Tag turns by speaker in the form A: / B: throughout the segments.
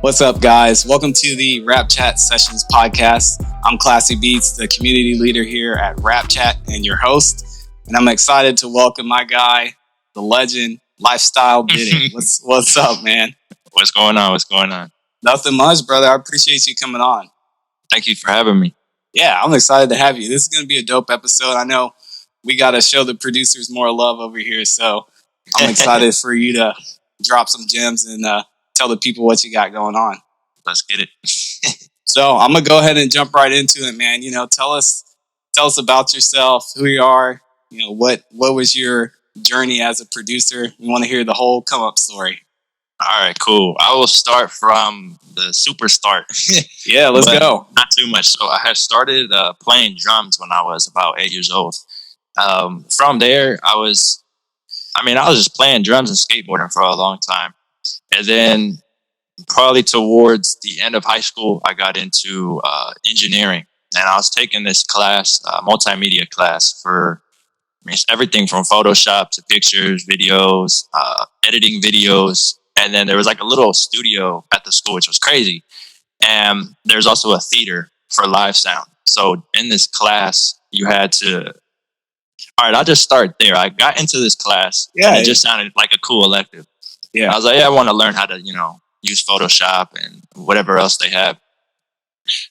A: What's up, guys? Welcome to the Rapchat Sessions podcast. I'm Classy Beats, the community leader here at Rapchat and your host. And I'm excited to welcome my guy, the legend, LifeStyleDidIt. What's up, man?
B: What's going on?
A: Nothing much, brother. I appreciate you coming on.
B: Thank you for having me.
A: Yeah, I'm excited to have you. This is going to be a dope episode. I know we got to show the producers more love over here, so I'm excited for you to drop some gems and tell the people what you got going on.
B: Let's get it.
A: So I'm gonna go ahead and jump right into it, man. Tell us about yourself, who you are. What was your journey as a producer? We want to hear the whole come up story.
B: All right, cool. I will start from the super start.
A: Yeah, let's go.
B: Not too much. So I had started playing drums when I was about 8 years old. From there, I was just playing drums and skateboarding for a long time. And then probably towards the end of high school, I got into engineering. And I was taking this class, multimedia class for everything from Photoshop to pictures, videos, editing videos. And then there was like a little studio at the school, which was crazy. And there's also a theater for live sound. So in this class, you had to... All right, I'll just start there. I got into this class, and it just sounded like a cool elective.
A: Yeah.
B: I was like, I want to learn how to, use Photoshop and whatever else they have.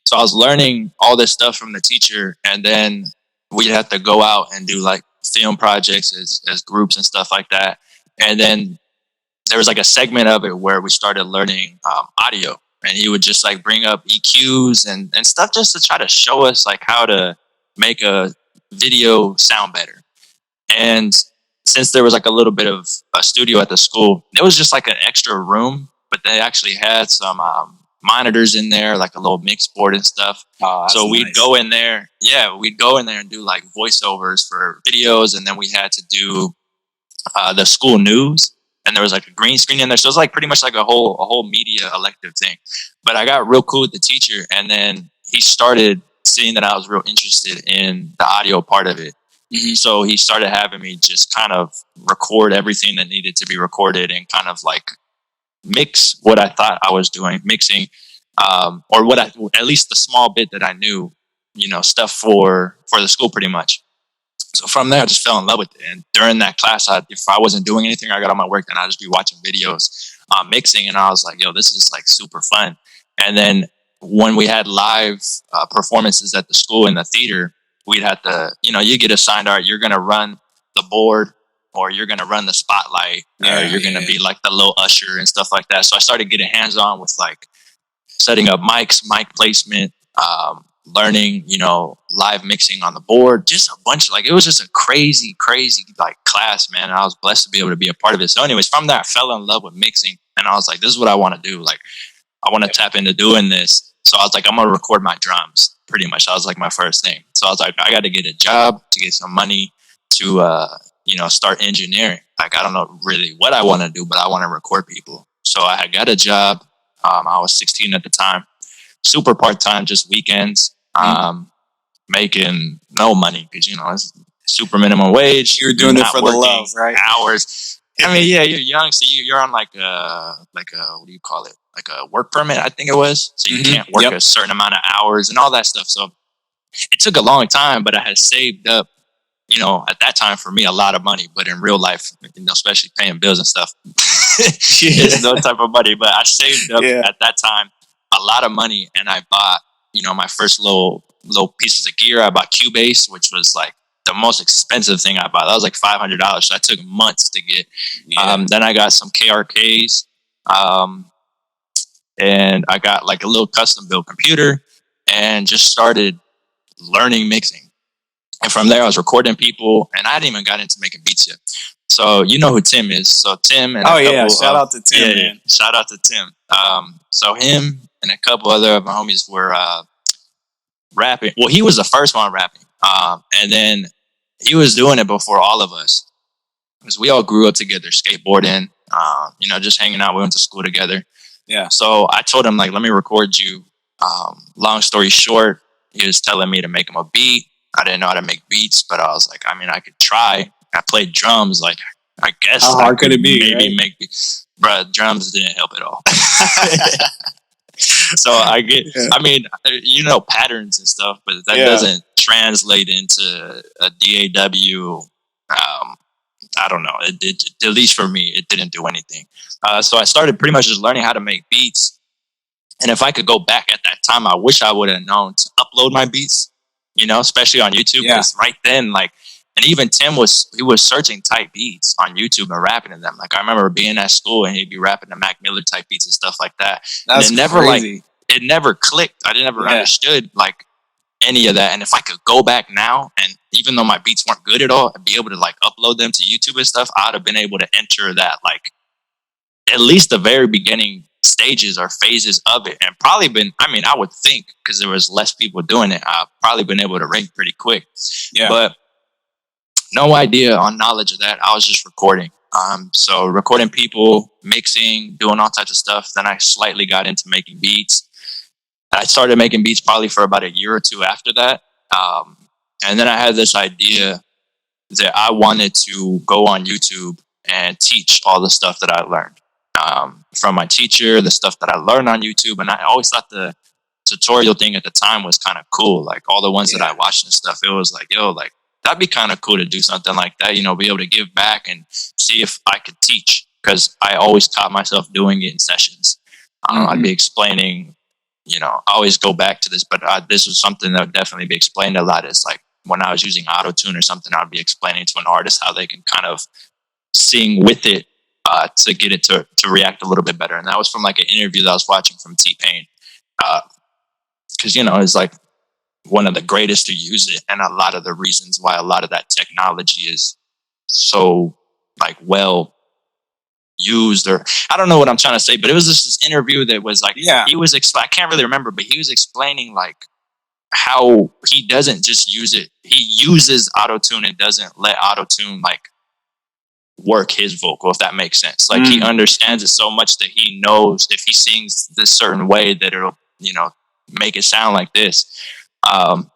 B: So I was learning all this stuff from the teacher, and then we'd have to go out and do like film projects as groups and stuff like that. And then there was like a segment of it where we started learning audio, and he would just like bring up EQs and stuff just to try to show us like how to make a video sound better. And since there was like a little bit of a studio at the school, it was just like an extra room, but they actually had some monitors in there, like a little mix board and stuff.
A: Oh,
B: so we'd
A: nice.
B: go in there. Yeah, we'd go in there and do like voiceovers for videos. And then we had to do the school news. And there was like a green screen in there. So it was like pretty much like a whole media elective thing. But I got real cool with the teacher. And then he started seeing that I was real interested in the audio part of it. Mm-hmm. So he started having me just kind of record everything that needed to be recorded and kind of like mix what I thought I was doing, mixing, or at least the small bit that I knew, stuff for the school pretty much. So from there, I just fell in love with it. And during that class, if I wasn't doing anything, I got on my work, then I'd just be watching videos, mixing. And I was like, yo, this is like super fun. And then when we had live performances at the school in the theater, we'd have to, you get assigned, all right, you're going to run the board, or you're going to run the spotlight, or you're going to be like the little usher and stuff like that. So I started getting hands-on with like setting up mics, mic placement, learning, live mixing on the board, just a bunch of it was just a crazy like class, man. And I was blessed to be able to be a part of it. So anyways, from there, I fell in love with mixing, and I was like, this is what I want to do. Like, I want to tap into doing this. So I was like, I'm going to record my drums. Pretty much, that was like my first thing. So I was like, I got to get a job to get some money to, start engineering. Like, I don't know really what I want to do, but I want to record people. So I had got a job. I was 16 at the time, super part-time, just weekends, making no money because, it's super minimum wage.
A: You're doing it for the love, right?
B: Hours. I mean, yeah, you're young, so you're on like a what do you call it? Like a work permit, I think it was. So you can't work a certain amount of hours and all that stuff. So it took a long time, but I had saved up, at that time for me, a lot of money. But in real life, especially paying bills and stuff, it's no type of money. But I saved up at that time a lot of money, and I bought, my first little pieces of gear. I bought Cubase, which was like the most expensive thing I bought. That was like $500. So that took months to get. Then I got some KRKs. And I got like a little custom built computer and just started learning mixing. And from there, I was recording people, and I hadn't even got into making beats yet. So you know who Tim is. So Tim and
A: shout out to Tim, man.
B: Shout out to Tim. So him and a couple other of my homies were rapping. Well, he was the first one rapping. And then he was doing it before all of us. Because we all grew up together, skateboarding, just hanging out. We went to school together.
A: Yeah.
B: So I told him, like, let me record you. Long story short, he was telling me to make him a beat. I didn't know how to make beats, but I was like, I could try. I played drums. Like, I guess
A: how hard could it be?
B: Maybe
A: right?
B: make beats. Bruh, drums didn't help at all. So I get,
A: Yeah.
B: I mean, patterns and stuff, but that doesn't translate into a DAW. I don't know. At least for me, it didn't do anything. So I started pretty much just learning how to make beats. And if I could go back at that time, I wish I would have known to upload my beats, especially on YouTube. Because right then, and even Tim was searching type beats on YouTube and rapping in them. Like I remember being at school and he'd be rapping the Mac Miller type beats and stuff like that.
A: That's
B: and it never
A: crazy.
B: it never clicked. I never understood any of that. And if I could go back now, and even though my beats weren't good at all, and be able to upload them to YouTube and stuff, I'd have been able to enter that at least the very beginning stages or phases of it, and probably been. I mean, I would think because there was less people doing it, I've probably been able to rank pretty quick.
A: Yeah.
B: But no idea on knowledge of that. I was just recording. So recording people, mixing, doing all types of stuff. Then I slightly got into making beats. I started making beats probably for about a year or two after that. And then I had this idea that I wanted to go on YouTube and teach all the stuff that I learned from my teacher, the stuff that I learned on YouTube. And I always thought the tutorial thing at the time was kind of cool. Like all the ones that I watched and stuff, it was like, yo, that'd be kind of cool to do something like that, be able to give back and see if I could teach. Because I always taught myself doing it in sessions. I'd be explaining, I always go back to this, but this was something that would definitely be explained a lot. Is like when I was using auto-tune or something, I'd be explaining to an artist how they can kind of sing with it to get it to react a little bit better. And that was from an interview that I was watching from T-Pain. Because, it's one of the greatest to use it. And a lot of the reasons why a lot of that technology is so well used, or I don't know what I'm trying to say, but it was just this interview that was he was I can't really remember, but he was explaining how he doesn't just use it. He uses auto-tune and doesn't let auto-tune work his vocal, if that makes sense. He understands it so much that he knows if he sings this certain way that it'll, make it sound like this. I'm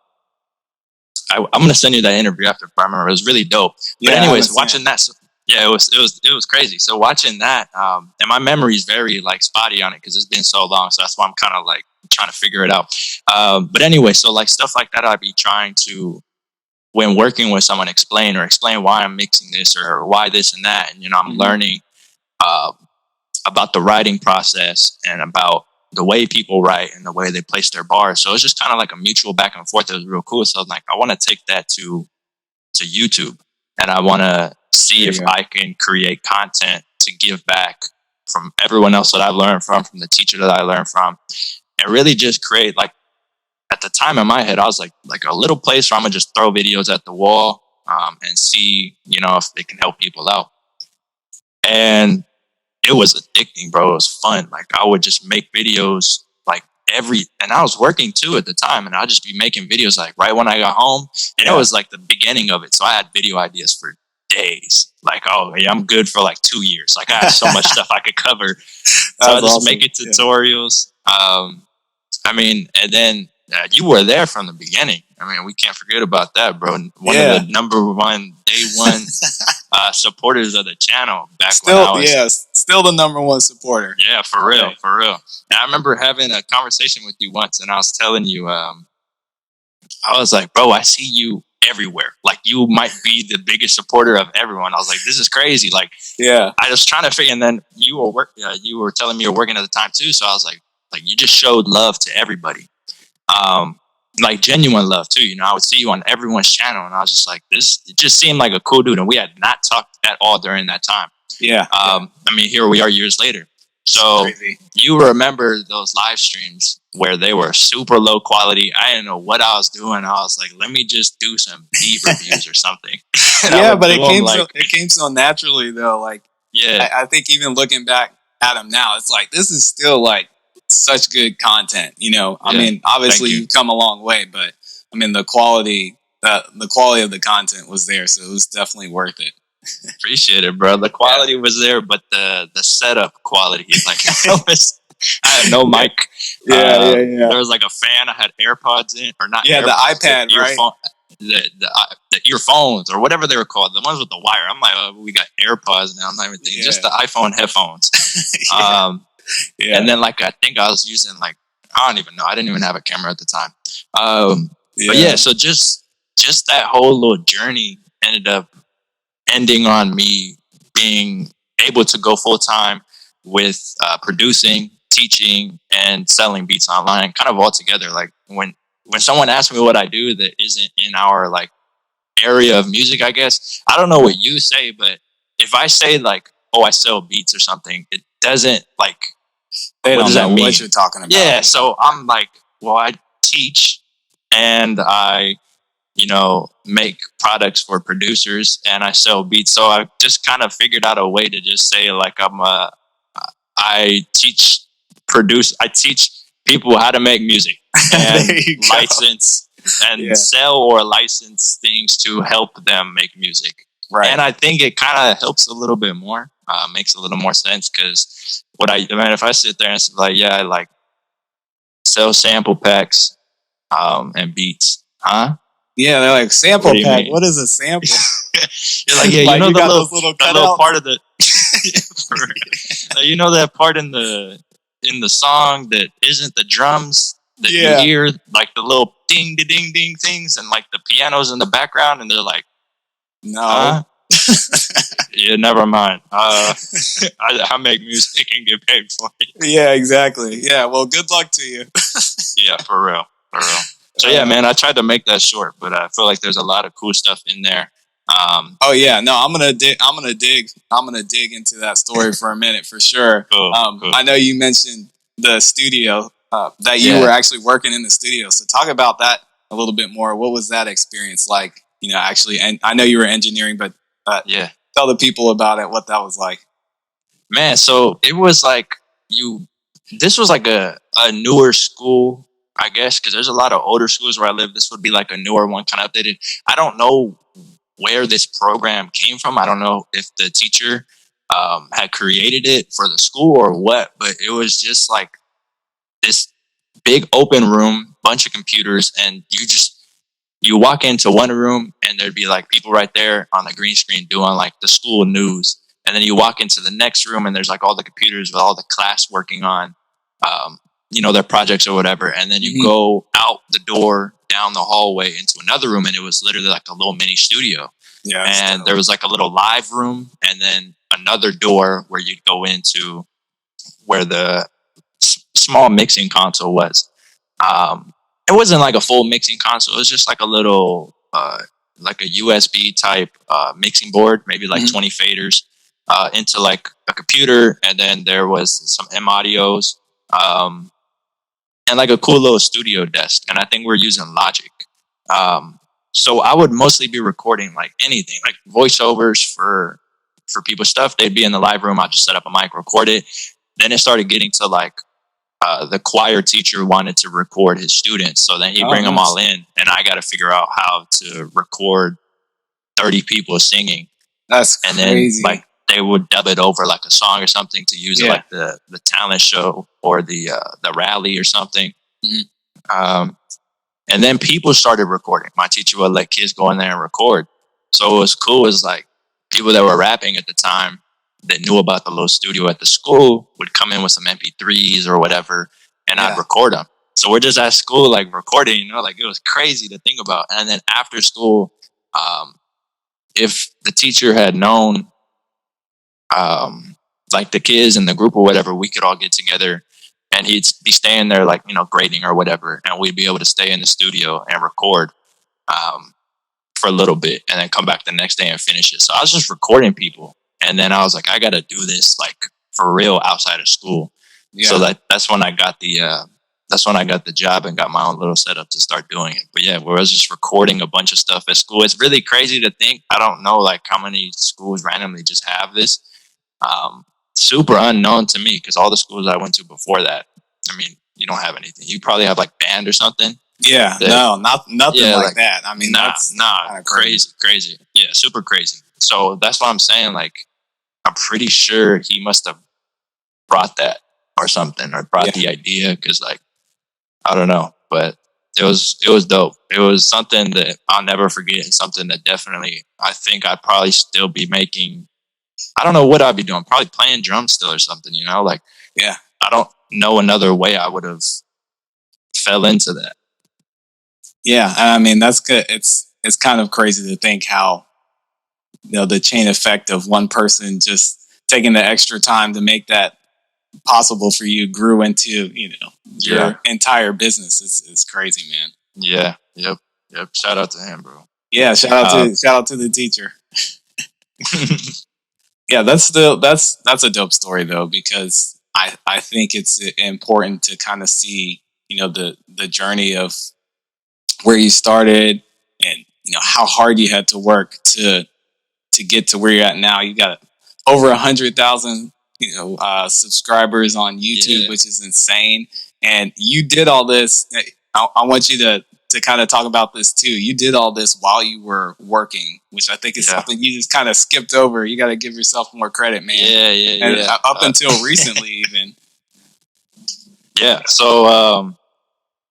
B: gonna send you that interview after. I remember it was really dope. But anyways, watching that, it was crazy. So watching that, and my memory is very spotty on it because it's been so long. So that's why I'm kind of trying to figure it out. But anyway, so stuff like that, I'd be trying to, when working with someone, explain why I'm mixing this or why this and that. And I'm learning about the writing process and about the way people write and the way they place their bars. So it's just kind of a mutual back and forth that was real cool. So I want to take that to YouTube, and I want to see if I can create content to give back from everyone else that I learned from the teacher that I learned from, and really just create at the time in my head, I was like a little place where I'm gonna just throw videos at the wall and see, if they can help people out. And it was addicting, bro. It was fun. I would just make videos and I was working too at the time, and I'd just be making videos right when I got home. And it was the beginning of it. So I had video ideas for days. I'm good for 2 years. I had so much stuff I could cover. So I just making tutorials. And then you were there from the beginning. We can't forget about that, bro. One of the number one, day one supporters of the channel back when I was...
A: still the number one supporter.
B: Yeah, for real. And I remember having a conversation with you once, and I was telling you, I was like, bro, I see you everywhere. You might be the biggest supporter of everyone. I was like, this is crazy. I was trying to figure, and then you were telling me you were working at the time too. So I was like you just showed love to everybody. Genuine love too. I would see you on everyone's channel, and I was just like, this, it just seemed like a cool dude. And we had not talked at all during that time. Here we are years later. So you remember those live streams where they were super low quality. I didn't know what I was doing. I was like, let me just do some beat reviews or something.
A: But it came so naturally though. I think even looking back at them now, it's this is still such good content. Obviously you've come a long way, but the quality of the content was there, so it was definitely worth it.
B: Appreciate it, bro. The quality was there, but the setup quality, I had no mic. There was a fan. I had AirPods in, or not?
A: Yeah,
B: AirPods,
A: the iPad, right?
B: The earphones, or whatever they were called, the ones with the wire. I'm like, we got AirPods now. I'm not even thinking, just the iPhone headphones. And then I think I was using I don't even know. I didn't even have a camera at the time. But yeah, so just that whole little journey ended up ending on me being able to go full time with producing, teaching, and selling beats online, kind of all together. Like when someone asks me what I do that isn't in our like area of music, I guess I don't know what you say, but if I say like, oh, I sell beats or something, it doesn't like.
A: They
B: what
A: don't
B: does
A: know
B: that mean?
A: what you're talking about.
B: Yeah, so I'm like, well, I teach and I make products for producers and I sell beats. So I just kind of figured out a way to just say like I teach people how to make music and license and sell or license things to help them make music. Right. And I think it kind of helps a little bit more, makes a little more sense because if I sit there and say like, yeah, I like sell sample packs and beats, huh?
A: Yeah, they're like, sample pack. What is a sample?
B: You're like, yeah, you know the little part of the you know that part in the song that isn't the drums that you hear, like the little ding ding ding things and like the pianos in the background, and they're like, no. Yeah, never mind. I make music and get paid for it.
A: Yeah, exactly. Yeah, well, good luck to you.
B: Yeah, for real. So yeah, man, I tried to make that short, but I feel like there's a lot of cool stuff in there.
A: Oh yeah, no, I'm gonna dig into that story for a minute for sure. Cool. I know you mentioned the studio that you were actually working in the studio. So talk about that a little bit more. What was that experience like? Actually, and I know you were engineering, but tell the people about it. What that was like.
B: Man, so it was like this was like a newer school, I guess, because there's a lot of older schools where I live. This would be like a newer one, kind of updated. I don't know where this program came from. I don't know if the teacher had created it for the school or what, but it was just like this big open room, bunch of computers, and you walk into one room and there'd be like people right there on the green screen doing like the school news. And then you walk into the next room and there's like all the computers with all the class working on, their projects or whatever. And then you go out the door down the hallway into another room, and it was literally like a little mini studio. Yeah. And there was like a little live room, and then another door where you'd go into where the small mixing console was. It wasn't like a full mixing console. It was just like a little, like a USB type mixing board, maybe like 20 faders into like a computer. And then there was some M audios and like a cool little studio desk. And I think we're using Logic. So I would mostly be recording like anything, like voiceovers for people's stuff. They'd be in the live room. I'd just set up a mic, record it. Then it started getting to like, the choir teacher wanted to record his students. So then he'd bring them all in, and I got to figure out how to record 30 people singing. That's crazy. And then like they would dub it over like a song or something to use it like the talent show or the rally or something. And then people started recording. My teacher would let kids go in there and record. So it was cool. It was like people that were rapping at the time that knew about the little studio at the school would come in with some MP3s or whatever, and I'd record them. So we're just at school, like recording, like it was crazy to think about. And then after school, if the teacher had known, like the kids in the group or whatever, we could all get together, and he'd be staying there, like, grading or whatever. And we'd be able to stay in the studio and record, for a little bit, and then come back the next day and finish it. So I was just recording people. And then I was like, I got to do this like for real outside of school. Yeah. So that's when I got the job and got my own little setup to start doing it. But yeah, where I was just recording a bunch of stuff at school. It's really crazy to think. I don't know like how many schools randomly just have this. Super unknown to me, because all the schools I went to before that, I mean, you don't have anything. You probably have like band or something. Yeah, nothing like that. I mean, that's crazy. Yeah, super crazy. So that's what I'm saying. Like, I'm pretty sure he must have brought that or something, or brought the idea, because like, I don't know, but it was dope. It was something that I'll never forget, and something that definitely I think I'd probably still be making. I don't know what I'd be doing. Probably playing drums still or something. Like, I don't know another way I would have fell into that.
A: Yeah, I mean that's good. It's kind of crazy to think how the chain effect of one person just taking the extra time to make that possible for you grew into your entire business. It's crazy, man.
B: Yeah. Yep. Shout out to him, bro.
A: Yeah, shout out to the teacher. Yeah, that's a dope story though, because I think it's important to kind of see the journey of where you started, and how hard you had to work to get to where you're at now. You got over 100,000 subscribers on YouTube, which is insane. And you did all this. I want you to kind of talk about this too. You did all this while you were working, which I think is something you just kind of skipped over. You got to give yourself more credit, man.
B: Yeah.
A: Up until recently, even.
B: Yeah. So,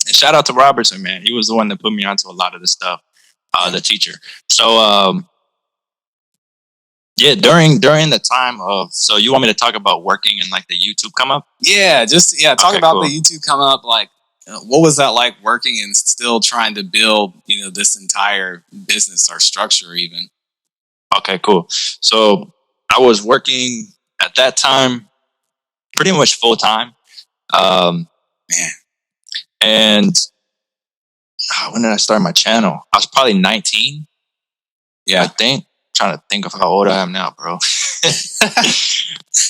B: shout out to Robertson, man. He was the one that put me onto a lot of this stuff. The teacher. So, yeah, during the time of, so you want me to talk about working and like the YouTube come up?
A: Yeah, talk about the YouTube come up. Like, what was that like working and still trying to build, this entire business or structure even?
B: Okay, cool. So I was working at that time pretty much full time.
A: Man.
B: And when did I start my channel? I was probably 19.
A: Yeah.
B: I think. Trying to think of how old I am now, bro.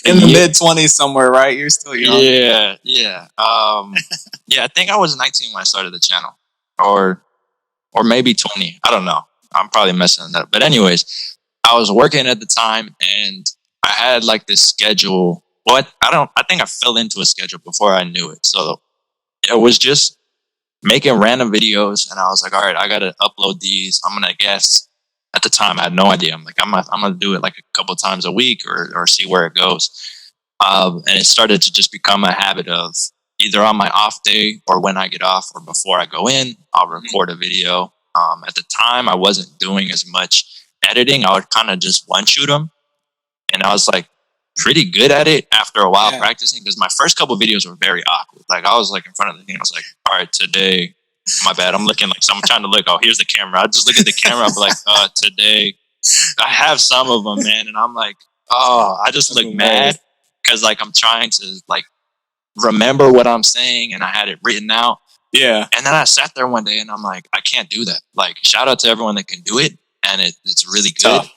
A: In the mid 20s somewhere, right? You're still young.
B: Yeah. Yeah, I think I was 19 when I started the channel, or maybe 20. I don't know. I'm probably messing that up. But anyways, I was working at the time, and I had like this schedule. Well, I think I fell into a schedule before I knew it. So it was just making random videos, and I was like, all right, I gotta upload these. I'm gonna guess. At the time, I had no idea. I'm like, I'm gonna do it like a couple times a week, or see where it goes. And it started to just become a habit of either on my off day or when I get off or before I go in, I'll record a video. At the time, I wasn't doing as much editing. I would kind of just one shoot them, and I was like pretty good at it after a while practicing, because my first couple videos were very awkward. Like I was like in front of the thing, I was like, all right, today. My bad. I'm looking like, so I'm trying to look. Oh, here's the camera. I just look at the camera. I'm like, today. I have some of them, man, and I'm like, I just look mad because like I'm trying to like remember what I'm saying, and I had it written out.
A: Yeah.
B: And then I sat there one day, and I'm like, I can't do that. Like, shout out to everyone that can do it, and it's really good.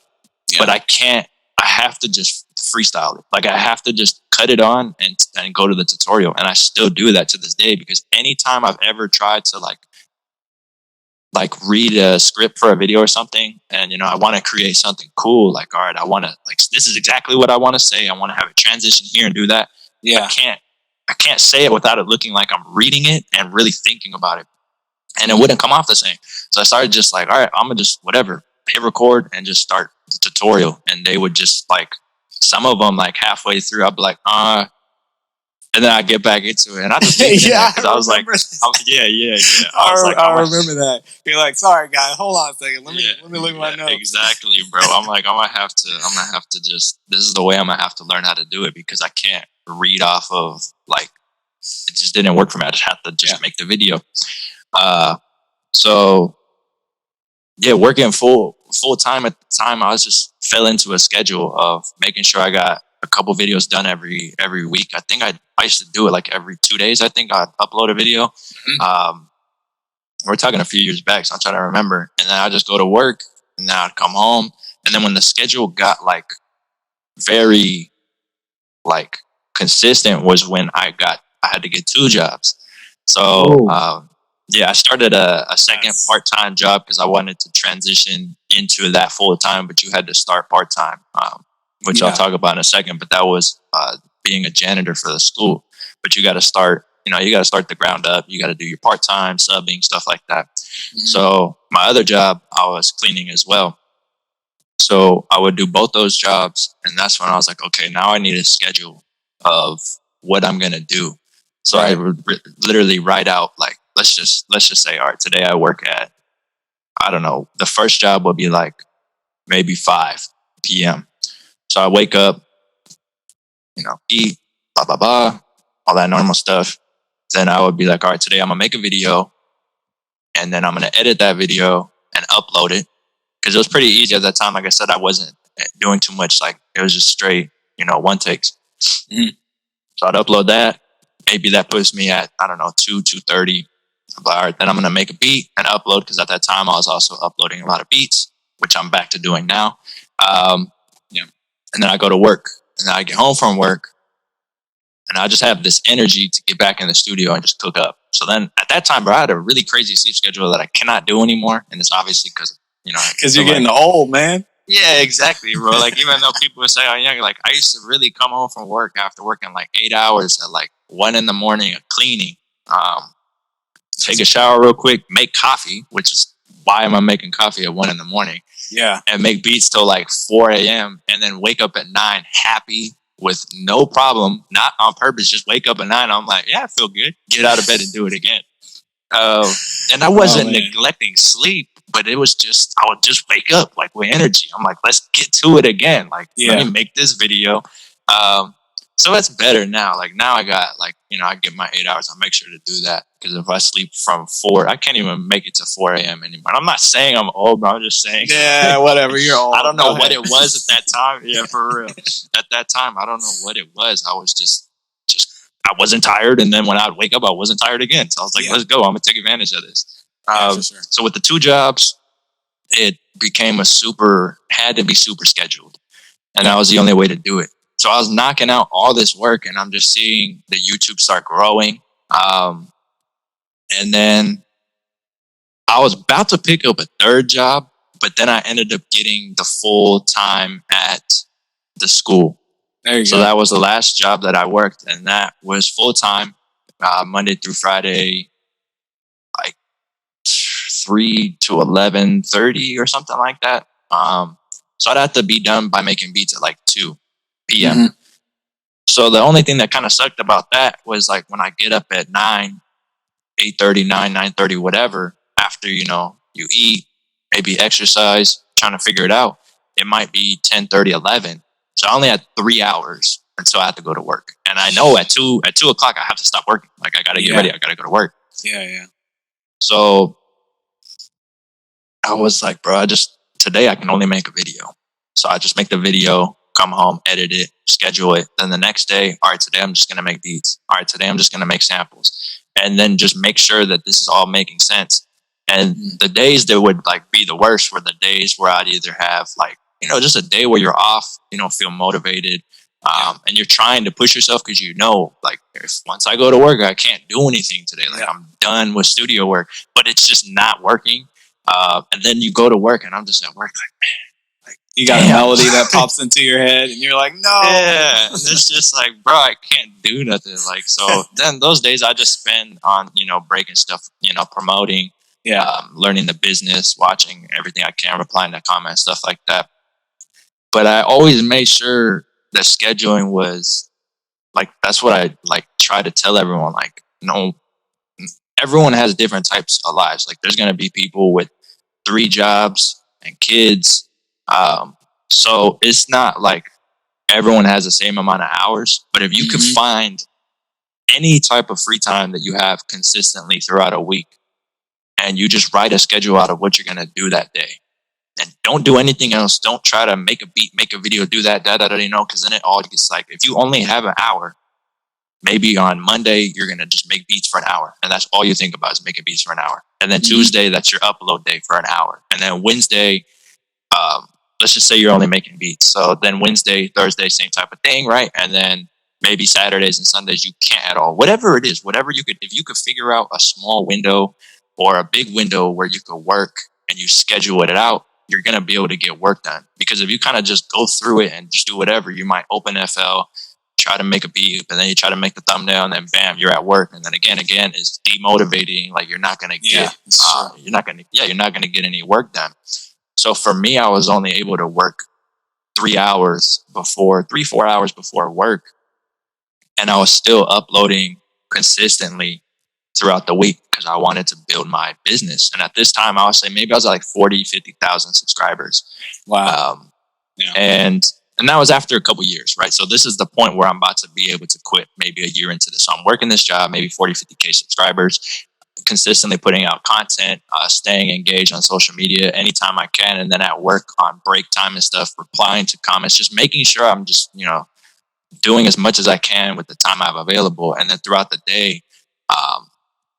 B: Yeah. But I can't. I have to just freestyle it. Like I have to just cut it on and go to the tutorial. And I still do that to this day, because anytime I've ever tried to like read a script for a video or something, and I want to create something cool, like, all right, I want to like, this is exactly what I want to say. I want to have a transition here and do that. Yeah. I can't say it without it looking like I'm reading it and really thinking about it. And it wouldn't come off the same. So I started just like, all right, I'm gonna just whatever, hit record and just start the tutorial. And they would just like, some of them like halfway through, I'd be like, and then I get back into it, and I just because I was like, yeah.
A: I remember that. You're like, sorry, guys, hold on a second. Let me look at my notes.
B: Exactly, bro. I'm like, I'm gonna have to just. This is the way I'm gonna have to learn how to do it, because I can't read off of like. It just didn't work for me. I just had to just make the video. So yeah, working full time at the time, I was just fell into a schedule of making sure I got a couple videos done every week. I think I used to do it like every 2 days. I think I'd upload a video. Mm-hmm. We're talking a few years back, so I'm trying to remember. And then I'd just go to work, and then I'd come home. And then when the schedule got like very like consistent was when I had to get 2 jobs. So I started a second part-time job because I wanted to transition into that full-time, but you had to start part-time. Which I'll talk about in a second, but that was being a janitor for the school. But you got to start, the ground up. You got to do your part-time subbing, stuff like that. Mm-hmm. So my other job, I was cleaning as well. So I would do both those jobs. And that's when I was like, okay, now I need a schedule of what I'm going to do. So I would literally write out like, let's just say, all right, today I work at, I don't know, the first job would be like maybe 5 p.m. So I wake up, eat, blah, blah, blah, all that normal stuff. then I would be like, all right, today I'm gonna make a video, and then I'm gonna edit that video and upload it, because it was pretty easy at that time. Like I said, I wasn't doing too much. Like it was just straight, one takes.
A: Mhm.
B: So I'd upload that. Maybe that puts me at, I don't know, 2:30. But all right, then I'm gonna make a beat and upload, because at that time I was also uploading a lot of beats, which I'm back to doing now. Yeah. And then I go to work, and then I get home from work, and I just have this energy to get back in the studio and just cook up. So then at that time, bro, I had a really crazy sleep schedule that I cannot do anymore. And it's obviously because,
A: Because you're getting old, man.
B: Yeah, exactly, bro. Like, even though people would say I'm young, like, I used to really come home from work after working like 8 hours at like 1 a.m. of cleaning, take a shower real quick, make coffee, which is why am I making coffee at 1 a.m?
A: Yeah.
B: And make beats till like 4 a.m. and then wake up at 9 happy with no problem, not on purpose, just wake up at 9. I'm like, yeah, I feel good. Get out of bed and do it again. And I wasn't neglecting sleep, but it was just, I would just wake up like with energy. I'm like, let's get to it again. Like, let me make this video. So it's better now. Like now I got like, I get my 8 hours. I make sure to do that, because if I sleep from 4, I can't even make it to 4 a.m. anymore. I'm not saying I'm old, but I'm just saying.
A: Yeah, whatever. You're old.
B: I don't know what it was at that time. Yeah, for real. At that time, I don't know what it was. I was just I wasn't tired, and then when I'd wake up, I wasn't tired again. So I was like, let's go. I'm gonna take advantage of this. For sure. So with the 2 jobs, it became had to be super scheduled, and that was the only way to do it. So I was knocking out all this work, and I'm just seeing the YouTube start growing. And then I was about to pick up a 3rd job, but then I ended up getting the full time at the school.
A: There you
B: So
A: go.
B: that was the last job that I worked, and that was full time, Monday through Friday, like 3 to 11:30 or something like that. So I'd have to be done by making beats at like 2 p.m.
A: Mm-hmm.
B: So the only thing that kind of sucked about that was like when I get up at 9, 8:30, 9:30, whatever, after, you eat, maybe exercise, trying to figure it out, it might be 10:30, 11. So I only had 3 hours until I had to go to work. And I know at 2 o'clock, I have to stop working. Like, I got to get ready. I got to go to work.
A: Yeah.
B: So I was like, bro, today I can only make a video. So I just make the video, come home, edit it, schedule it. Then the next day, all right, today I'm just going to make beats. All right, today I'm just going to make samples. And then just make sure that this is all making sense. And the days that would like be the worst were the days where I'd either have like, just a day where you're off, you don't feel motivated. And you're trying to push yourself because like, if once I go to work, I can't do anything today. Like, I'm done with studio work, but it's just not working. And then you go to work, and I'm just at work like, man, like,
A: you got a melody that pops into your head, and you're like, no.
B: Yeah, it's just like, bro, I can't do nothing. Like, so then those days I just spend on, breaking stuff, promoting, learning the business, watching everything I can, replying to comments, stuff like that. But I always made sure that scheduling was like, that's what I like try to tell everyone. Like, everyone has different types of lives. Like, there's going to be people with 3 jobs and kids. So it's not like everyone has the same amount of hours, but if you can find any type of free time that you have consistently throughout a week, and you just write a schedule out of what you're going to do that day, and don't do anything else. Don't try to make a beat, make a video, do that, because then it all gets like, if you only have an hour, maybe on Monday, you're going to just make beats for an hour. And that's all you think about is making beats for an hour. And then Tuesday, that's your upload day for an hour. And then Wednesday, let's just say you're only making beats. So then Wednesday, Thursday, same type of thing, right? And then maybe Saturdays and Sundays, you can't at all. Whatever it is, if you could figure out a small window or a big window where you could work and you schedule it out, you're going to be able to get work done. Because if you kind of just go through it and just do whatever, you might open FL, try to make a beat, but then you try to make the thumbnail, and then bam, you're at work. And then again, it's demotivating. Like, you're not going to get, you're not going to get any work done. So for me, I was only able to work 4 hours before work. And I was still uploading consistently throughout the week because I wanted to build my business. And at this time, I would say maybe I was like 40, 50,000 subscribers.
A: Wow.
B: And And that was after a couple years, right? So this is the point where I'm about to be able to quit maybe a year into this. So I'm working this job, maybe 40, 50K subscribers, consistently putting out content, staying engaged on social media anytime I can. And then at work on break time and stuff, replying to comments, just making sure I'm just, doing as much as I can with the time I have available. And then throughout the day,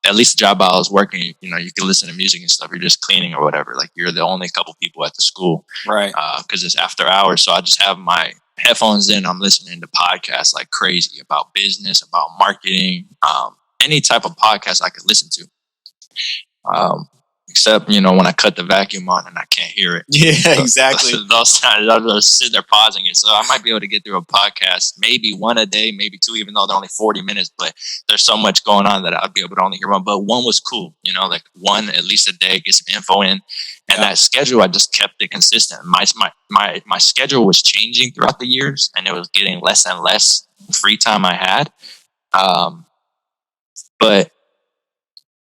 B: at least the job I was working, you can listen to music and stuff. You're just cleaning or whatever. Like you're the only couple people at the school,
A: Right.
B: Because it's after hours. So I just have my headphones in. I'm listening to podcasts like crazy about business, about marketing, any type of podcast I could listen to. Except, when I cut the vacuum on and I can't hear it.
A: Yeah, exactly.
B: Those times I'll just sit there pausing it. So I might be able to get through a podcast, maybe one a day, maybe two, even though they're only 40 minutes. But there's so much going on that I'd be able to only hear one. But one was cool, like one at least a day, get some info in. And that schedule, I just kept it consistent. My schedule was changing throughout the years, and it was getting less and less free time I had. But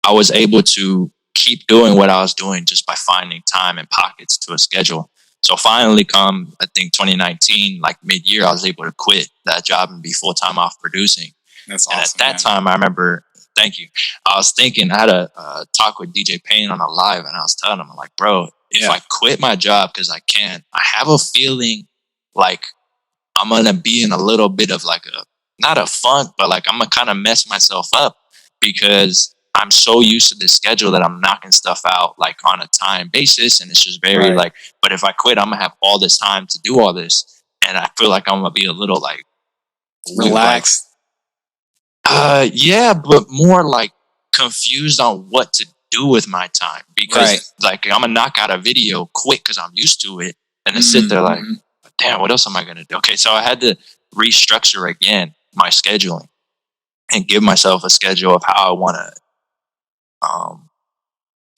B: I was able to keep doing what I was doing just by finding time and pockets to a schedule. So finally come, I think 2019, like mid-year, I was able to quit that job and be full-time off producing.
A: That's awesome.
B: And at that time, I remember, thank you, I was thinking, I had a talk with DJ Payne on a live, and I was telling him, I'm like, bro, if I quit my job, because I have a feeling like I'm going to be in a little bit of like not a funk, but like I'm going to kind of mess myself up, because I'm so used to this schedule that I'm knocking stuff out like on a time basis. And it's just very like, but if I quit, I'm gonna have all this time to do all this. And I feel like I'm gonna be a little like
A: relaxed.
B: Yeah, but more like confused on what to do with my time, because like I'm gonna knock out a video quick because I'm used to it, and then sit there like, damn, what else am I gonna do? Okay, so I had to restructure again my scheduling and give myself a schedule of how I want to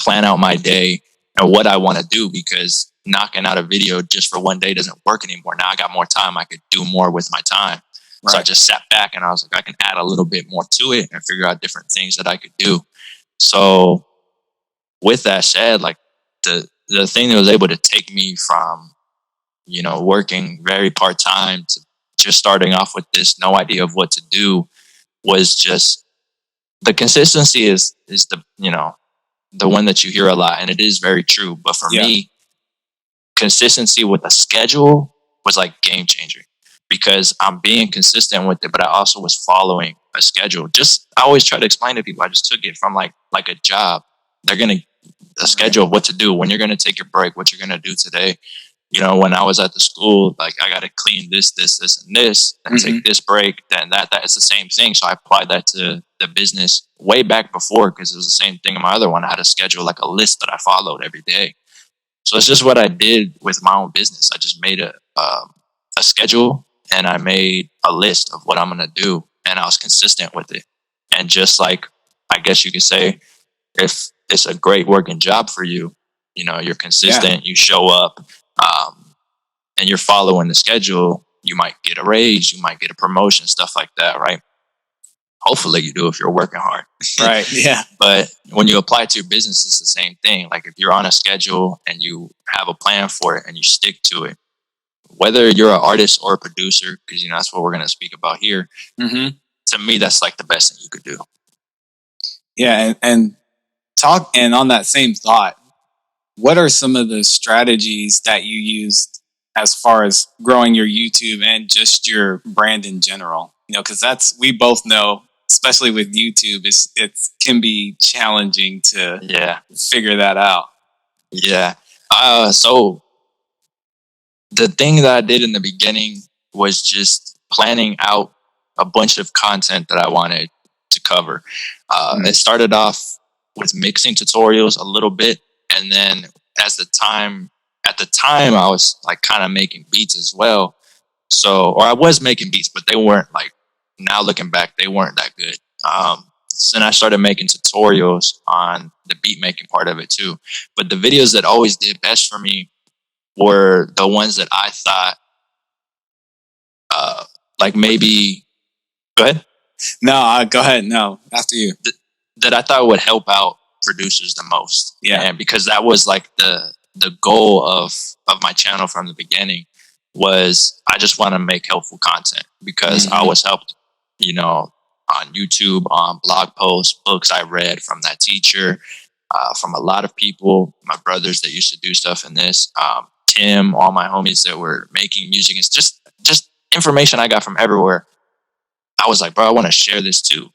B: plan out my day and what I want to do, because knocking out a video just for one day doesn't work anymore. Now I got more time. I could do more with my time. So I just sat back and I was like, I can add a little bit more to it and figure out different things that I could do. So with that said, like the thing that was able to take me from, working very part-time to just starting off with this no idea of what to do was just the consistency is the, the one that you hear a lot, and it is very true. But for me, consistency with a schedule was like game changing, because I'm being consistent with it, but I also was following a schedule. I always try to explain to people, I just took it from like a job. They're going to a schedule of what to do, when you're going to take your break, what you're going to do today. When I was at the school, like I got to clean this, and this, and take this break, then that it's the same thing. So I applied that to the business way back before, because it was the same thing in my other one. I had a schedule, like a list that I followed every day. So it's just what I did with my own business. I just made a schedule, and I made a list of what I'm going to do, and I was consistent with it. And just like, I guess you could say, if it's a great working job for you, you're consistent, you show up, and you're following the schedule, you might get a raise, you might get a promotion, stuff like that, right? Hopefully you do if you're working hard.
A: Right, yeah.
B: But when you apply to your business, it's the same thing. Like if you're on a schedule and you have a plan for it and you stick to it, whether you're an artist or a producer, because that's what we're going to speak about here, to me, that's like the best thing you could do.
A: Yeah, and on that same thought, what are some of the strategies that you used as far as growing your YouTube and just your brand in general? Because we both know, especially with YouTube, it can be challenging to figure that out.
B: Yeah. So the thing that I did in the beginning was just planning out a bunch of content that I wanted to cover. It started off with mixing tutorials a little bit, and then at the time I was like kind of making beats as well. So, or I was making beats, but they weren't like, now looking back, they weren't that good. So then I started making tutorials on the beat making part of it too. But the videos that always did best for me were the ones that I thought, like maybe, go ahead.
A: No, go ahead. No, after you.
B: That I thought would help out producers the most.
A: Yeah.
B: And because that was like the goal of my channel from the beginning. was I just want to make helpful content because I was helped, on YouTube, on blog posts, books I read from that teacher, from a lot of people, my brothers that used to do stuff in this, Tim, all my homies that were making music. It's just information I got from everywhere. I was like, bro, I want to share this too.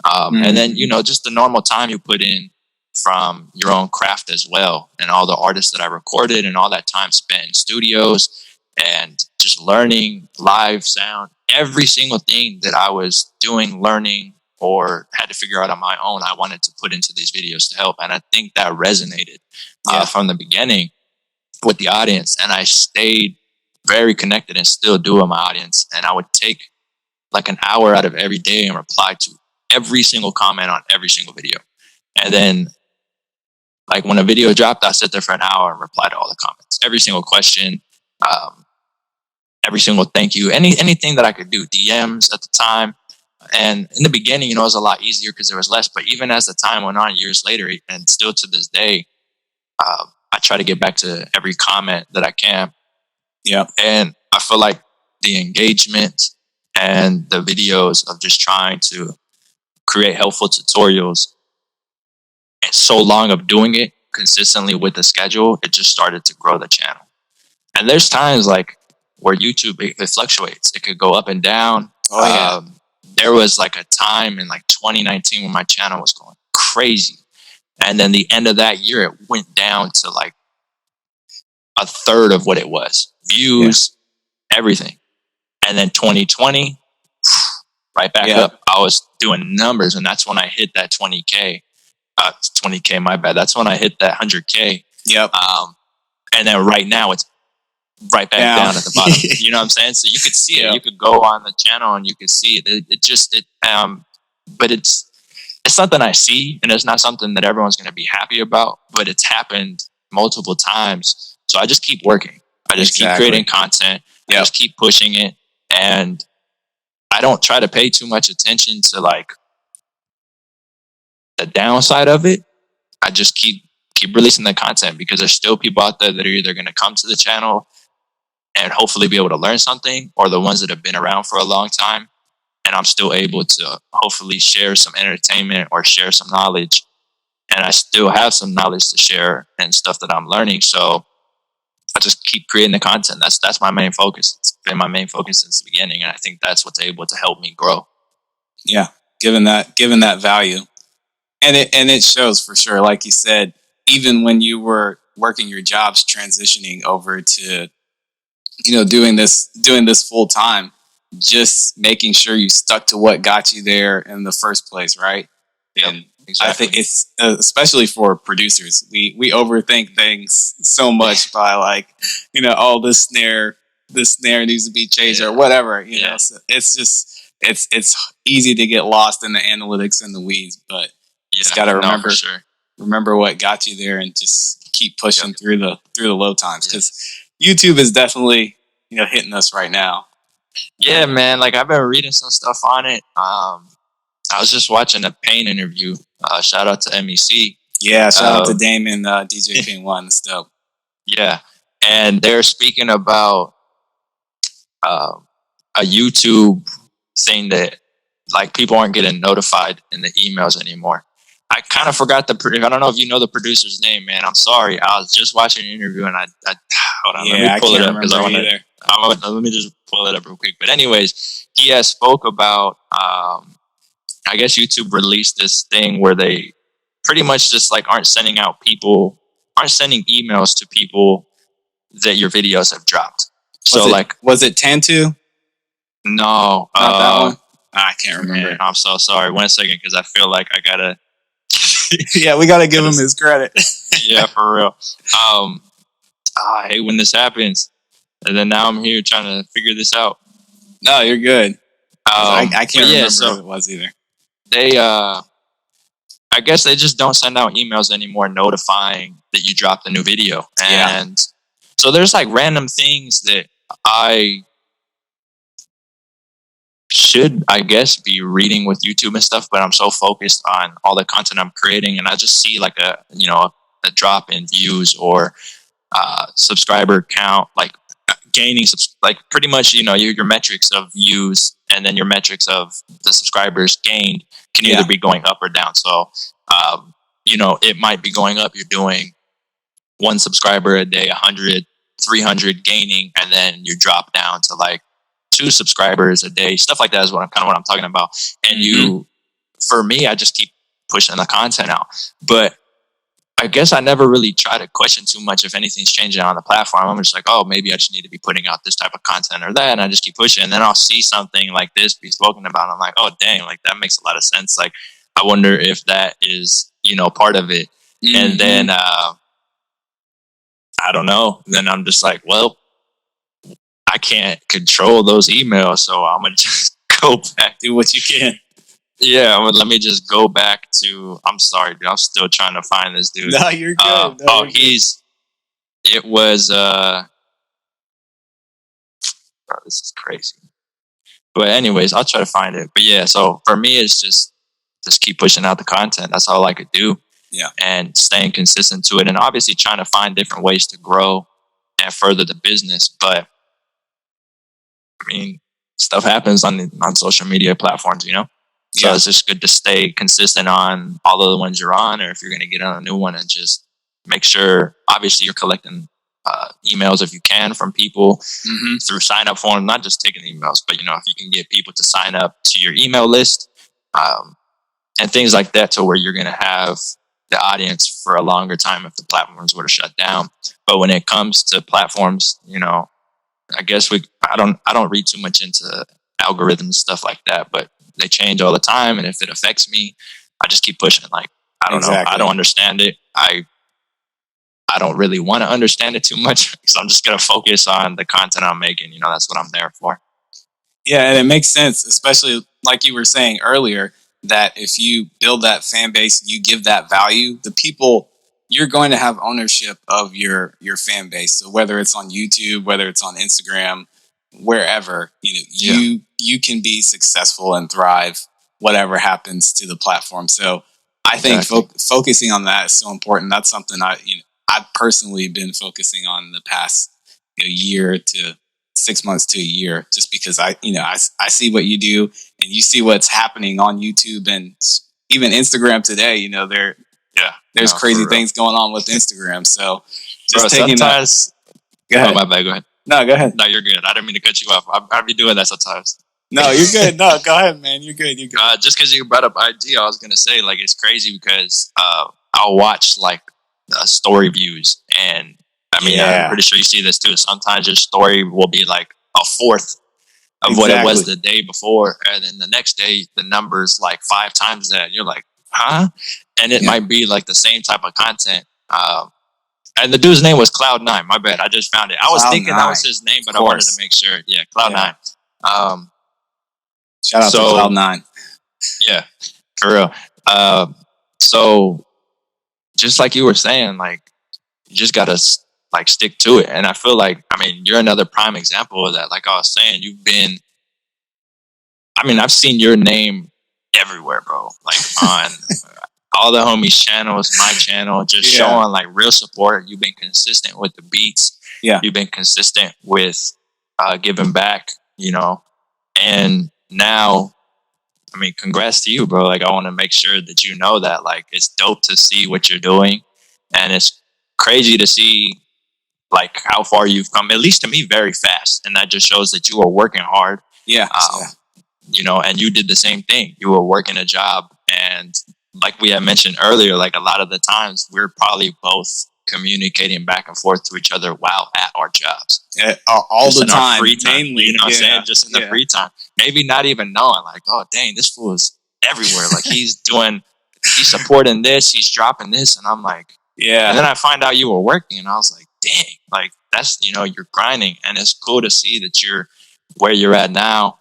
B: And then, just the normal time you put in from your own craft as well, and all the artists that I recorded and all that time spent in studios and just learning live sound, every single thing that I was doing, learning, or had to figure out on my own, I wanted to put into these videos to help. And I think that resonated from the beginning with the audience. And I stayed very connected and still do with my audience. And I would take like an hour out of every day and reply to every single comment on every single video. And then like when a video dropped, I sit there for an hour and reply to all the comments, every single question, every single thank you, anything that I could do, DMs at the time. And in the beginning, it was a lot easier because there was less. But even as the time went on, years later, and still to this day, I try to get back to every comment that I can.
A: Yeah.
B: And I feel like the engagement and the videos of just trying to create helpful tutorials and so long of doing it consistently with the schedule, it just started to grow the channel. And there's times like where YouTube, it fluctuates. It could go up and down. There was like a time in like 2019 when my channel was going crazy. And then the end of that year, it went down to like a third of what it was. Views, everything. And then 2020, right back up. I was doing numbers, and that's when I hit that 20K. 20K, my bad. That's when I hit that 100K.
A: Yep.
B: And then right now it's right back down at the bottom. You know what I'm saying? So you could see it. You could go on the channel and you could see it. But it's something I see, and it's not something that everyone's going to be happy about, but it's happened multiple times. So I just keep working. I just keep creating content. I just keep pushing it. And I don't try to pay too much attention to like the downside of it. I just keep releasing the content because there's still people out there that are either going to come to the channel and hopefully be able to learn something, or the ones that have been around for a long time. And I'm still able to hopefully share some entertainment or share some knowledge. And I still have some knowledge to share and stuff that I'm learning. So I just keep creating the content. That's my main focus. It's been my main focus since the beginning. And I think that's what's able to help me grow.
A: Yeah. Given that value. And it shows for sure. Like you said, even when you were working your jobs, transitioning over to, doing this full time, just making sure you stuck to what got you there in the first place. Right.
B: Yeah.
A: And I think it's especially for producers, we overthink things so much by like, this snare needs to be changed or whatever, so it's just, it's easy to get lost in the analytics and the weeds, but you just got to remember what got you there and just keep pushing through the low times. Cause YouTube is definitely, hitting us right now.
B: Yeah, man. Like I've been reading some stuff on it. I was just watching a Pain interview. Shout out to MEC.
A: Yeah, shout out to Damon, DJ King One and stuff.
B: Yeah, and they're speaking about a YouTube thing that like people aren't getting notified in the emails anymore. I kind of forgot I don't know if you know the producer's name, man. I'm sorry. I was just watching an interview and I hold on. Let me pull it up because let me just pull it up real quick. But anyways, he has spoke about. I guess YouTube released this thing where they pretty much just like aren't sending emails to people that your videos have dropped. Was it Tantu? No,
A: not that one. I can't remember.
B: Man, I'm so sorry. 1 second, because I feel like I gotta.
A: Yeah, we gotta give him his credit.
B: Yeah, for real. I hate when this happens, and then now I'm here trying to figure this out.
A: No, you're good. I can't remember who it was either.
B: They, I guess they just don't send out emails anymore notifying that you dropped a new video. And so there's like random things that I should, I guess, be reading with YouTube and stuff, but I'm so focused on all the content I'm creating, and I just see like a drop in views or subscriber count, like gaining like pretty much, your metrics of views and then your metrics of the subscribers gained can either be going up or down. So it might be going up, you're doing 1 subscriber a day, 100, 300 gaining, and then you drop down to like 2 subscribers a day. Stuff like that is what I'm talking about. And for me, I just keep pushing the content out. But I guess I never really try to question too much if anything's changing on the platform. I'm just like, oh, maybe I just need to be putting out this type of content or that, and I just keep pushing. And then I'll see something like this be spoken about. I'm like, oh, dang, like that makes a lot of sense. Like, I wonder if that is, part of it. And then I don't know. Then I'm just like, well, I can't control those emails, so I'm gonna just go back, do what you can. Yeah, let me just go back to. I'm sorry, dude. I'm still trying to find this dude.
A: No, you're good.
B: It was. Bro, this is crazy. But anyways, I'll try to find it. But yeah, so for me, it's just keep pushing out the content. That's all I could do.
A: Yeah,
B: and staying consistent to it, and obviously trying to find different ways to grow and further the business. But I mean, stuff happens on social media platforms, So it's just good to stay consistent on all of the ones you're on, or if you're going to get on a new one, and just make sure, obviously, you're collecting emails if you can from people through sign up forms, not just taking emails, but, if you can get people to sign up to your email list and things like that, to where you're going to have the audience for a longer time if the platforms were to shut down. But when it comes to platforms, I guess I don't read too much into algorithms, stuff like that, but they change all the time, and if it affects me, I just keep pushing. Like, I don't know. I don't understand it. I don't really want to understand it too much, because I'm just going to focus on the content I'm making. That's what I'm there for.
A: Yeah, and it makes sense, especially like you were saying earlier, that if you build that fan base, you give that value, the people, you're going to have ownership of your fan base. So whether it's on YouTube, whether it's on Instagram, wherever, you can be successful and thrive, whatever happens to the platform. So I think focusing on that is so important. That's something I've personally been focusing on the past year to 6 months to a year, just because I see what you do, and you see what's happening on YouTube and even Instagram today. There's crazy things going on with Instagram. So just taking
B: sometimes.
A: Go ahead.
B: Oh, my bad. Go ahead.
A: No, go ahead.
B: No, you're good. I didn't mean to cut you off. I'll be doing that sometimes.
A: No, you're good. No, go ahead, man. You're good. You're good.
B: Just because you brought up IG, I was gonna say, like, it's crazy because I'll watch like story views, and I mean, I'm pretty sure you see this too. Sometimes your story will be like a fourth of what it was the day before, and then the next day the number's like 5 times that. You're like, huh? And it might be like the same type of content. And the dude's name was Cloud9. My bad. I just found it. I was thinking that was his name, but I wanted to make sure. Yeah, Cloud9.
A: Shout out to Cloud9.
B: Yeah, for real. So just like you were saying, like, you just gotta like stick to it. And I feel like, I mean, you're another prime example of that. Like I was saying, I've seen your name everywhere, bro. Like on all the homies' channels, my channel, just showing like real support. You've been consistent with the beats.
A: Yeah.
B: You've been consistent with giving back, and now, I mean, congrats to you, bro. Like, I want to make sure that you know that, like, it's dope to see what you're doing, and it's crazy to see like how far you've come, at least to me, very fast. And that just shows that you are working hard.
A: Yeah.
B: And you did the same thing. You were working a job, and like we had mentioned earlier, like a lot of the times we're probably both communicating back and forth to each other while at our jobs.
A: Yeah, all
B: just
A: the time.
B: Free time.
A: Mainly,
B: you know what I'm saying? Just in the free time. Maybe not even knowing, like, oh, dang, this fool is everywhere. Like, he's supporting this, he's dropping this. And I'm like, yeah. And then I find out you were working, and I was like, dang, like, that's, you're grinding. And it's cool to see that you're where you're at now.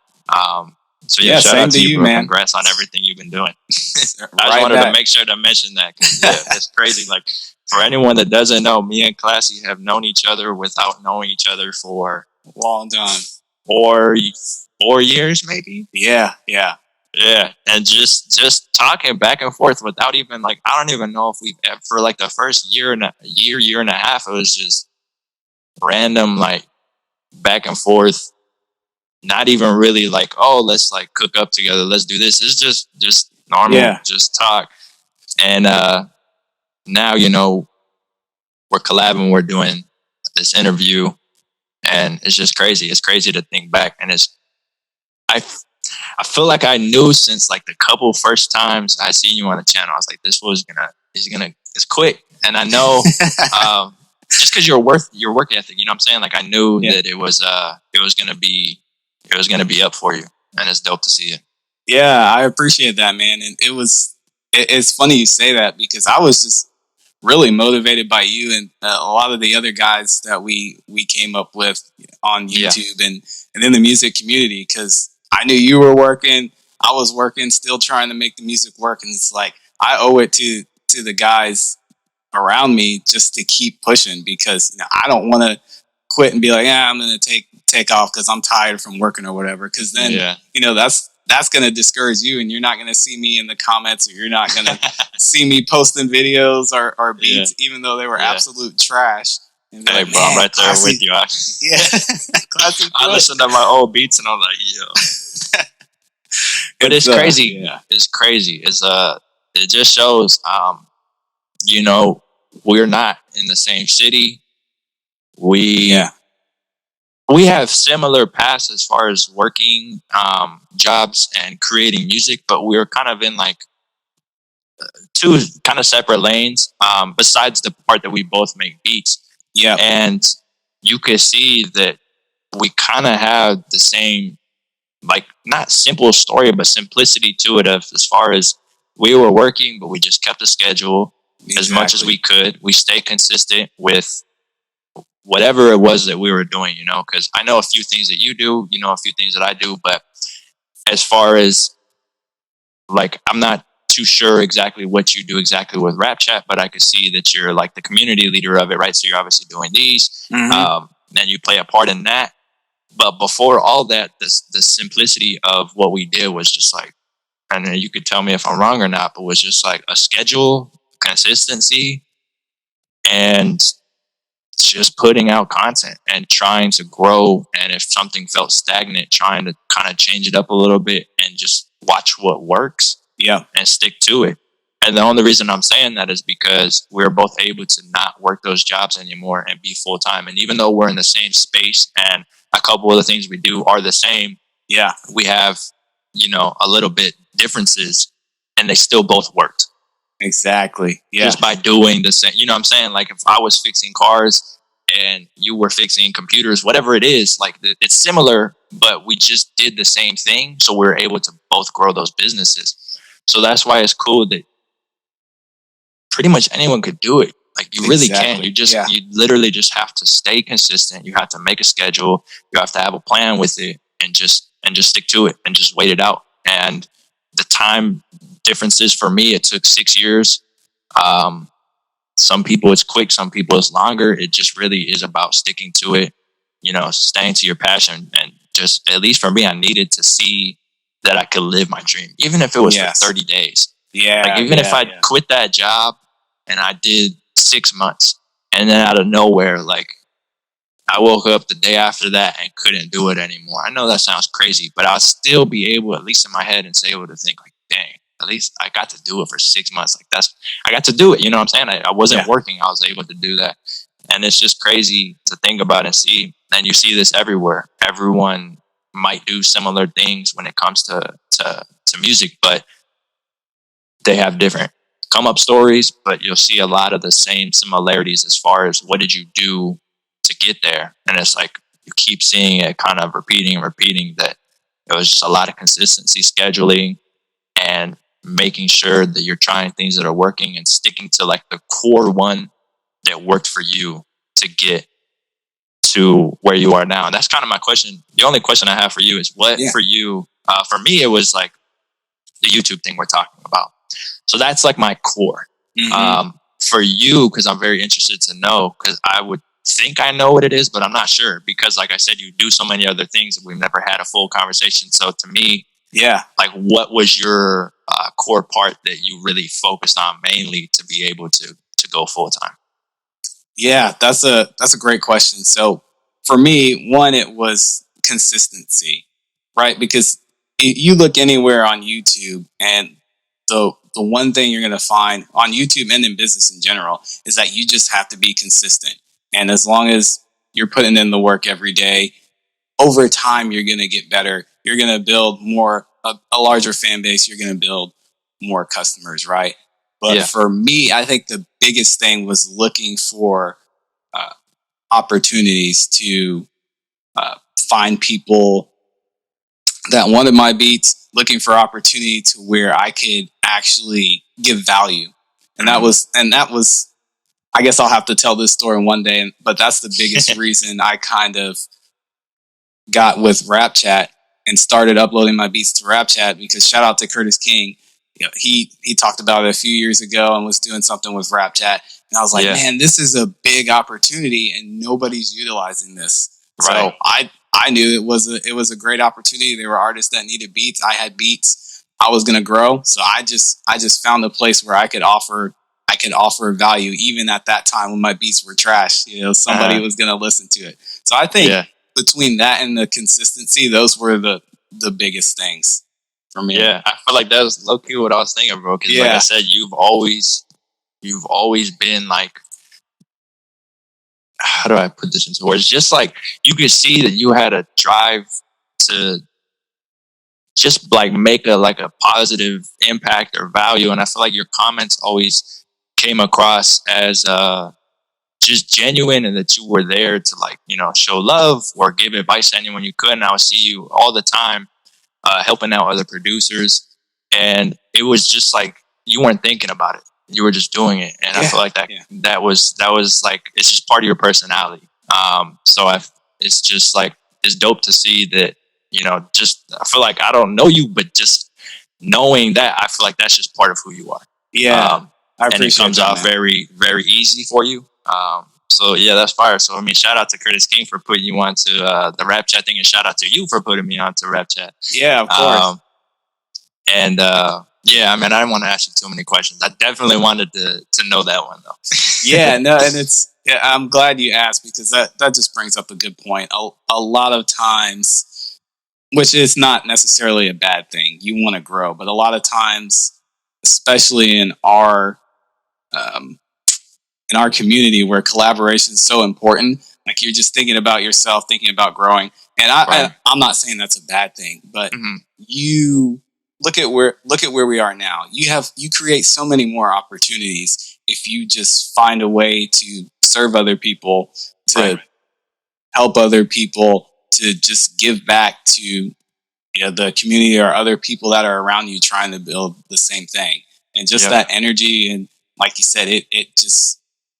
B: So shout out to you, bro. Man. Congrats on everything you've been doing. I just wanted to make sure to mention that, because it's crazy. Like, for anyone that doesn't know, me and Classy have known each other without knowing each other for
A: a long time.
B: 4 years, maybe.
A: Yeah.
B: And just talking back and forth without even, like, I don't even know if we've ever, for like the first year and a half, it was just random, like, back and forth, not even really like, oh, let's like cook up together, let's do this. It's just normal, just talk. And now, you know, we're collabing, we're doing this interview, and it's just crazy. It's crazy to think back, and I I feel like I knew since like the couple first times I seen you on the channel, I was like, this was it's quick. And I know, just because your work ethic, you know what I'm saying? Like I knew that it was gonna be up for you, and it's dope to see it.
A: Yeah, I appreciate that, man. And it's funny you say that because I was just really motivated by you and a lot of the other guys that we came up with on YouTube and in the music community, because I knew you were working, I was working, still trying to make the music work, and it's like I owe it to the guys around me just to keep pushing, because you know, I don't want to quit and be like, yeah, I'm going to take off because I'm tired from working or whatever, because then you know that's going to discourage you, and you're not going to see me in the comments, or you're not going to see me posting videos or beats, even though they were absolute trash. And
B: hey, bro, I'm right there with you.
A: Classic.
B: I listened to my old beats and I'm like, yo. But it's crazy. Yeah. It's crazy. It just shows, you know, we're not in the same city. We have similar paths as far as working jobs and creating music, but we're kind of in like two kind of separate lanes, besides the part that we both make beats. Yeah. And you could see that we kind of have the same, like, not simple story, but simplicity to it, of as far as we were working, but we just kept the schedule as much as we could. We stay consistent with whatever it was that we were doing, you know, because I know a few things that you do, you know, a few things that I do, but as far as like, I'm not too sure exactly what you do exactly with Rapchat, but I could see that you're like the community leader of it, right? So you're obviously doing these, and you play a part in that. But before all that, the simplicity of what we did was just like, and you could tell me if I'm wrong or not, but was just like a schedule, consistency, and just putting out content and trying to grow. And if something felt stagnant, trying to kind of change it up a little bit and just watch what works. Yeah. And stick to it. And the only reason I'm saying that is because we're both able to not work those jobs anymore and be full time. And even though we're in the same space and a couple of the things we do are the same, we have, you know, a little bit differences, and they still both worked. Exactly. Yeah. Just by doing the same, you know what I'm saying? Like if I was fixing cars and you were fixing computers, whatever it is, like it's similar, but we just did the same thing. So we're able to both grow those businesses. So that's why it's cool that pretty much anyone could do it. Like you really can. You literally just have to stay consistent. You have to make a schedule. You have to have a plan with it, and just stick to it and just wait it out. And the time differences for me, it took 6 years. Some people it's quick, some people it's longer. It just really is about sticking to it, you know, staying to your passion. And just, at least for me, I needed to see that I could live my dream, even if it was for 30 days. Yeah. Like even if I quit that job and I did 6 months, and then out of nowhere, like I woke up the day after that and couldn't do it anymore. I know that sounds crazy, but I'll still be able, at least in my head, and say able to think like, dang, at least I got to do it for 6 months. Like I got to do it. You know what I'm saying? I wasn't working. I was able to do that. And it's just crazy to think about and see. And you see this everywhere. Everyone might do similar things when it comes to music, but they have different come up stories, but you'll see a lot of the same similarities as far as what did you do to get there. And it's like you keep seeing it kind of repeating and repeating, that it was just a lot of consistency, scheduling, and making sure that you're trying things that are working and sticking to like the core one that worked for you to get to where you are now. And that's kind of my question. The only question I have for you is what for you, for me, it was like the YouTube thing we're talking about. So that's like my core. For you, because I'm very interested to know, because I would think I know what it is, but I'm not sure, because like I said, you do so many other things that we've never had a full conversation. So to me, like what was your core part that you really focused on mainly to be able to go full time? Yeah, that's a great question. So
A: for me, one, it was consistency, right? Because you look anywhere on YouTube, and the one thing you're going to find on YouTube and in business in general is that you just have to be consistent. And as long as you're putting in the work every day, over time, you're going to get better. You're going to build a larger fan base. You're going to build more customers, right? But for me, I think the biggest thing was looking for opportunities to find people that wanted my beats, looking for opportunity to where I could actually give value. And that was, I guess I'll have to tell this story one day, but that's the biggest reason I kind of got with Rapchat and started uploading my beats to Rapchat, because shout out to Curtis King. You know, he talked about it a few years ago and was doing something with Rapchat. And I was like, man, this is a big opportunity and nobody's utilizing this. Right. So I knew it was a great opportunity. There were artists that needed beats. I had beats. I was going to grow. So I just found a place where I could offer value, even at that time when my beats were trash. You know, somebody was going to listen to it. So I think between that and the consistency, those were the biggest things for me.
B: Yeah, I feel like that was low-key what I was thinking, bro. Because like I said, you've always been like, how do I put this into words? Just like you could see that you had a drive to just like make a positive impact or value. And I feel like your comments always came across as just genuine, and that you were there to, like, you know, show love or give advice to anyone you could. And I would see you all the time helping out other producers, and it was just like you weren't thinking about it, you were just doing it. And I feel like that was like, it's just part of your personality. It's just like, it's dope to see that, you know, just, I feel like I don't know you, but just knowing that, I feel like that's just part of who you are. And it comes off very, very easy for you. So yeah, that's fire. So I mean, shout out to Curtis King for putting you onto the Rapchat thing, and shout out to you for putting me onto Rapchat.
A: Yeah, of course.
B: Yeah, I mean, I didn't want to ask you too many questions. I definitely wanted to know that one though.
A: Yeah, no, and I'm glad you asked, because that just brings up a good point. A lot of times, which is not necessarily a bad thing, you want to grow, but a lot of times, especially in our community where collaboration is so important, like, you're just thinking about yourself, thinking about growing. And I'm not saying that's a bad thing, but you look at where we are now. You create so many more opportunities if you just find a way to serve other people, to help other people, to just give back to the community or other people that are around you trying to build the same thing. And just that energy, and like you said,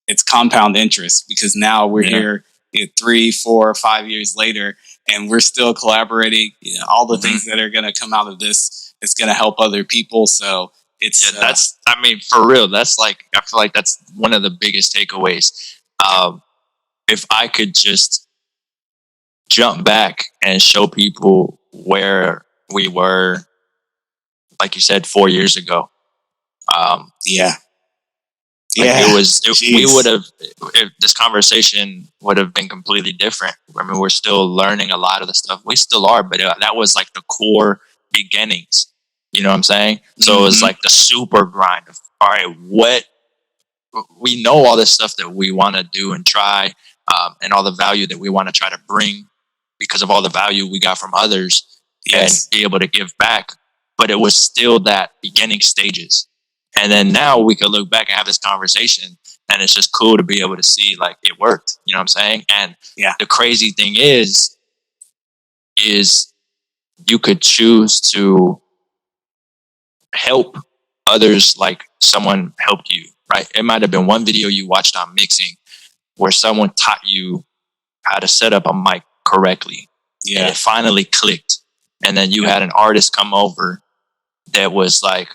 A: it's compound interest, because now we're here 3, 4, 5 years later, and we're still collaborating. You know, all the things that are going to come out of this, it's going to help other people. So it's
B: that's, I mean, for real, that's like, I feel like that's one of the biggest takeaways. If I could just jump back and show people where we were, like you said, 4 years ago. We would have, if this conversation would have been completely different. I mean, we're still learning a lot of the stuff. We still are, but that was like the core beginnings. You know what I'm saying? So it was like the super grind of, all right, what we know, all this stuff that we want to do and try, and all the value that we want to try to bring because of all the value we got from others, and be able to give back. But it was still that beginning stages. And then now we could look back and have this conversation, and it's just cool to be able to see, like, it worked. You know what I'm saying? And the crazy thing is you could choose to help others like someone helped you, right? It might have been one video you watched on mixing where someone taught you how to set up a mic correctly. And it finally clicked. And then you had an artist come over that was like,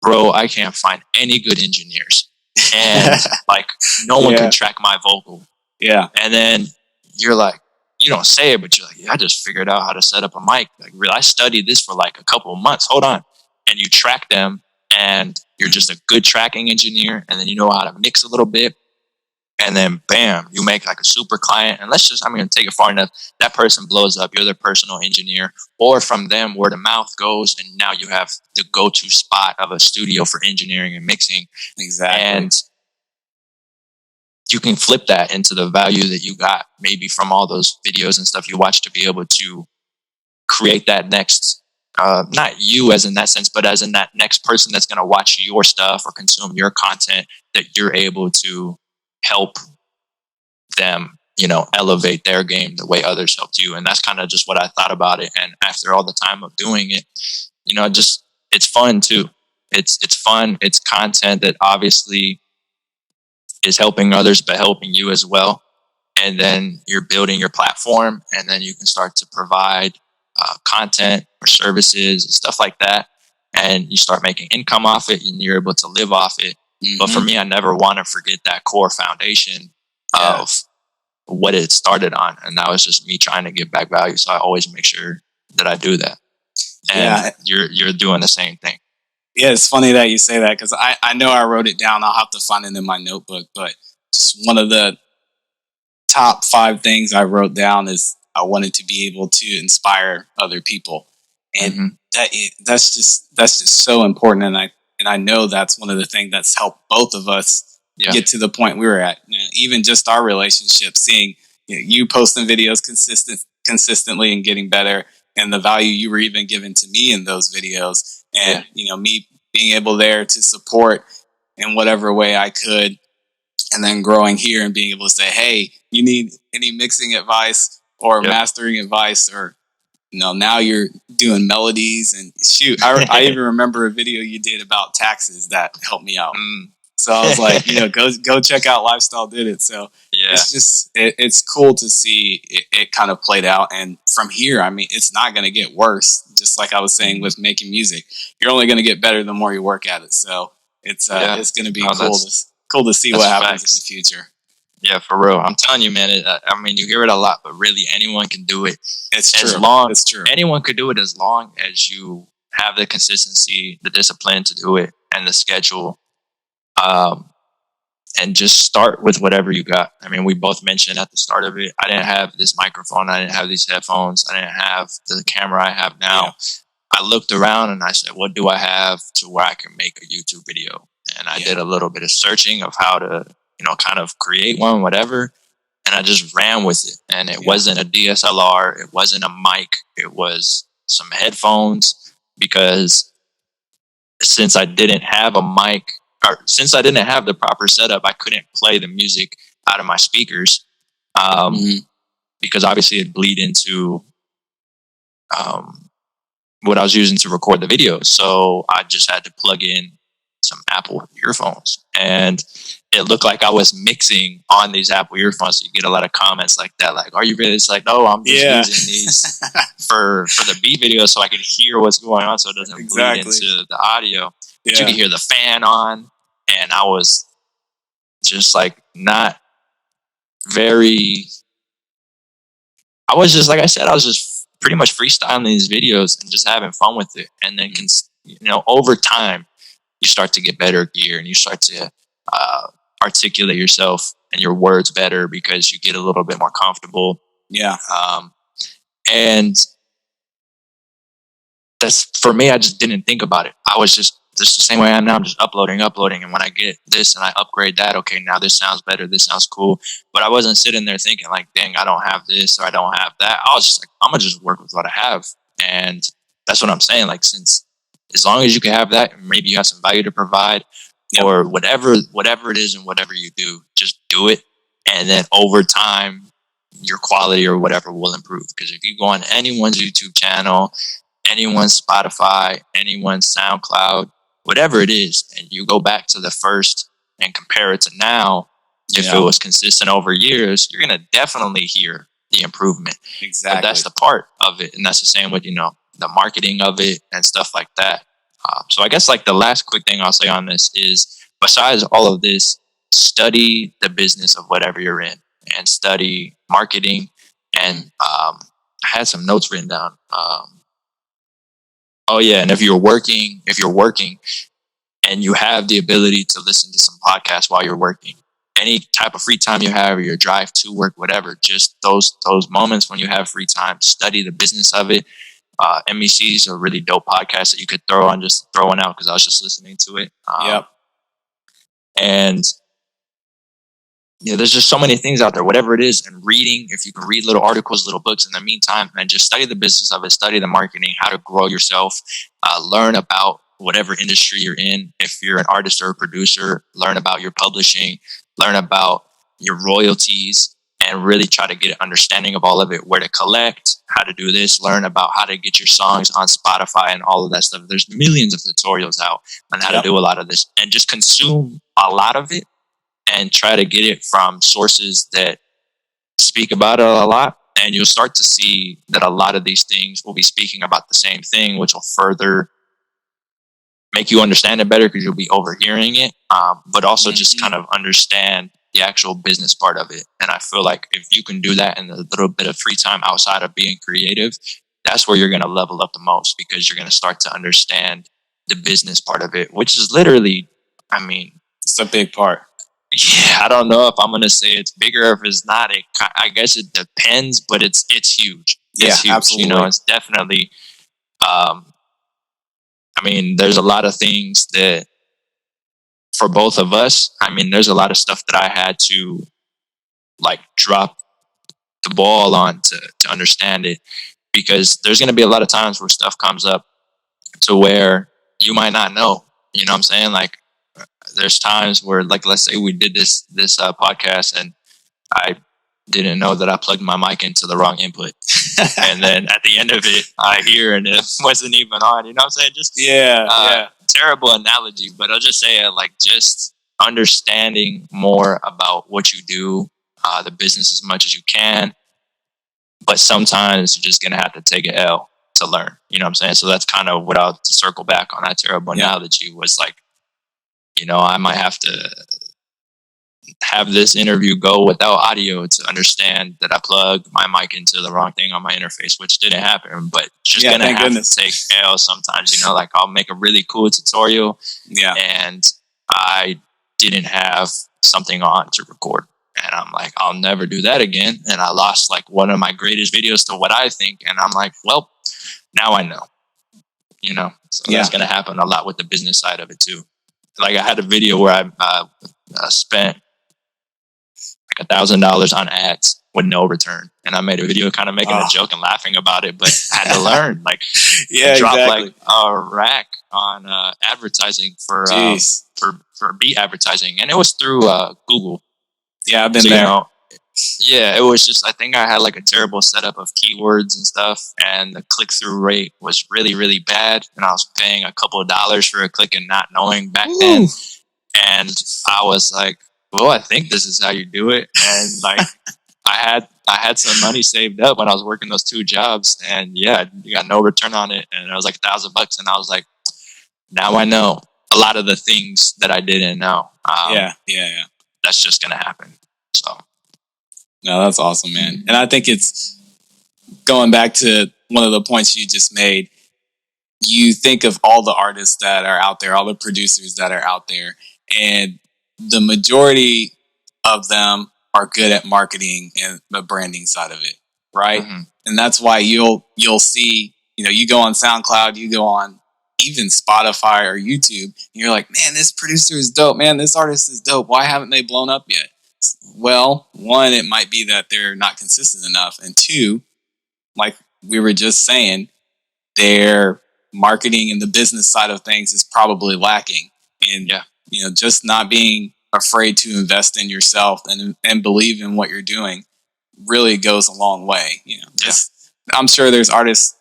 B: bro, I can't find any good engineers, and like, no one can track my vocal. And then you're like, you don't say it, but you're like, I just figured out how to set up a mic. Like, really, I studied this for like a couple of months. Hold on. And you track them, and you're just a good tracking engineer. And then you know how to mix a little bit. and then bam, you make like a super client. And let's just, I'm going to take it far enough. That person blows up. You're their personal engineer, or from them word of mouth goes. And now you have the go-to spot of a studio for engineering and mixing.
A: Exactly.
B: And you can flip that into the value that you got maybe from all those videos and stuff you watch to be able to create that next, not you as in that sense, but as in that next person that's going to watch your stuff or consume your content, that you're able to help them, elevate their game the way others helped you. And that's kind of just what I thought about it. And after all the time of doing it, just, it's fun too. It's fun. It's content that obviously is helping others, but helping you as well. And then you're building your platform, and then you can start to provide content or services and stuff like that. And you start making income off it, and you're able to live off it. Mm-hmm. But for me, I never want to forget that core foundation of what it started on. And that was just me trying to give back value. So I always make sure that I do that. And you're doing the same thing.
A: Yeah, it's funny that you say that, because I know I wrote it down. I'll have to find it in my notebook. But just one of the top 5 things I wrote down is I wanted to be able to inspire other people. And that's just so important. And I know that's one of the things that's helped both of us get to the point we were at. Even just our relationship, seeing you posting videos consistently and getting better, and the value you were even giving to me in those videos, and me being able there to support in whatever way I could, and then growing here and being able to say, hey, you need any mixing advice or mastering advice, or now you're doing melodies. And shoot, I even remember a video you did about taxes that helped me out. So I was like, go check out LifeStyleDidIt. So it's just, it's cool to see it kind of played out. And from here, I mean, it's not going to get worse. Just like I was saying with making music, you're only going to get better the more you work at it. So it's going to be cool to see what happens in the future.
B: Yeah, for real. I'm telling you, man. I mean, you hear it a lot, but really anyone can do it.
A: It's true.
B: It's true. Anyone could do it as long as you have the consistency, the discipline to do it, and the schedule. And just start with whatever you got. I mean, we both mentioned at the start of it, I didn't have this microphone. I didn't have these headphones. I didn't have the camera I have now. Yeah. I looked around and I said, what do I have to where I can make a YouTube video? And I did a little bit of searching of how to, kind of create one, whatever. And I just ran with it. And it wasn't a DSLR. It wasn't a mic. It was some headphones, because since I didn't have a mic, or since I didn't have the proper setup, I couldn't play the music out of my speakers, because obviously it'd bleed into what I was using to record the video. So I just had to plug in some Apple earphones, and it looked like I was mixing on these Apple earphones. So you get a lot of comments like that, like, "Are you really?" It's like, no, I'm just using these for the beat video so I can hear what's going on, so it doesn't bleed into the audio. But you can hear the fan on, and I was just like not very. I was just, like I said, I was just pretty much freestyling these videos and just having fun with it. And then, over time, you start to get better gear, and you start to articulate yourself and your words better because you get a little bit more comfortable.
A: Yeah.
B: And that's, for me, I just didn't think about it. I was just the same way I am now. I'm just uploading. And when I get this and I upgrade that, okay, now this sounds better. This sounds cool. But I wasn't sitting there thinking like, dang, I don't have this or I don't have that. I was just like, I'm going to just work with what I have. And that's what I'm saying. Like, since as long as you can have that, maybe you have some value to provide, or whatever it is, and whatever you do, just do it. And then over time, your quality or whatever will improve. Because if you go on anyone's YouTube channel, anyone's Spotify, anyone's SoundCloud, whatever it is, and you go back to the first and compare it to now, if it was consistent over years, you're going to definitely hear the improvement.
A: Exactly.
B: But that's the part of it. And that's the same with, the marketing of it and stuff like that. So I guess like the last quick thing I'll say on this is, besides all of this, study the business of whatever you're in, and study marketing. And I had some notes written down. And if you're working and you have the ability to listen to some podcasts while you're working, any type of free time you have, or your drive to work, whatever, just those moments when you have free time, study the business of it. MEC is a really dope podcast that you could throw on, just throw one out because I was just listening to it.
A: Yep.
B: And there's just so many things out there, whatever it is, and reading, if you can read little articles, little books in the meantime, and just study the business of it, study the marketing, how to grow yourself, learn about whatever industry you're in. If you're an artist or a producer, learn about your publishing, learn about your royalties, and really try to get an understanding of all of it, where to collect, how to do this, learn about how to get your songs on Spotify and all of that stuff. There's millions of tutorials out on how to do a lot of this, and just consume a lot of it and try to get it from sources that speak about it a lot. And you'll start to see that a lot of these things will be speaking about the same thing, which will further make you understand it better because you'll be overhearing it, but also just kind of understand the actual business part of it. And I feel like if you can do that in a little bit of free time outside of being creative, that's where you're going to level up the most, because you're going to start to understand the business part of it, which is literally, I mean,
A: it's a big part.
B: Yeah, I don't know if I'm going to say it's bigger or if it's not. I guess it depends, but it's huge. It's huge.
A: Absolutely.
B: It's definitely, I mean, there's a lot of things that for both of us, I mean, there's a lot of stuff that I had to like drop the ball on to understand it, because there's going to be a lot of times where stuff comes up to where you might not know, you know what I'm saying? Like, there's times where, like, let's say we did this podcast and I didn't know that I plugged my mic into the wrong input. And then at the end of it, I hear and it wasn't even on, you know what I'm saying? Just terrible analogy, but I'll just say like just understanding more about what you do, the business as much as you can. But sometimes you're just going to have to take an L to learn, you know what I'm saying? So that's kind of what to circle back on that terrible analogy was like, I might have to have this interview go without audio to understand that I plugged my mic into the wrong thing on my interface, which didn't happen, but just going to have to take L sometimes, like I'll make a really cool tutorial and I didn't have something on to record. And I'm like, I'll never do that again. And I lost like one of my greatest videos to what I think. And I'm like, well, now I know, so that's going to happen a lot with the business side of it too. Like I had a video where I spent like $1,000 on ads with no return, and I made a video kind of making a joke and laughing about it, but I had to learn like drop like a rack on advertising for beat advertising, and it was through Google.
A: Yeah, I've been there.
B: It was just, I think I had like a terrible setup of keywords and stuff, and the click-through rate was really, really bad, and I was paying a couple of dollars for a click and not knowing back then. And I was like, well, I think this is how you do it. And like, I had some money saved up when I was working those 2 jobs, and you got no return on it. And it was like $1,000, and I was like, now I know a lot of the things that I didn't know. That's just going to happen. So.
A: No, that's awesome, man. And I think it's going back to one of the points you just made. You think of all the artists that are out there, all the producers that are out there, and the majority of them are good at marketing and the branding side of it, right? Mm-hmm. And that's why you'll see, you go on SoundCloud, you go on even Spotify or YouTube, and you're like, man, this producer is dope, man, this artist is dope. Why haven't they blown up yet? Well, one, it might be that they're not consistent enough. And 2, like we were just saying, their marketing and the business side of things is probably lacking. And, just not being afraid to invest in yourself and believe in what you're doing really goes a long way. I'm sure there's artists,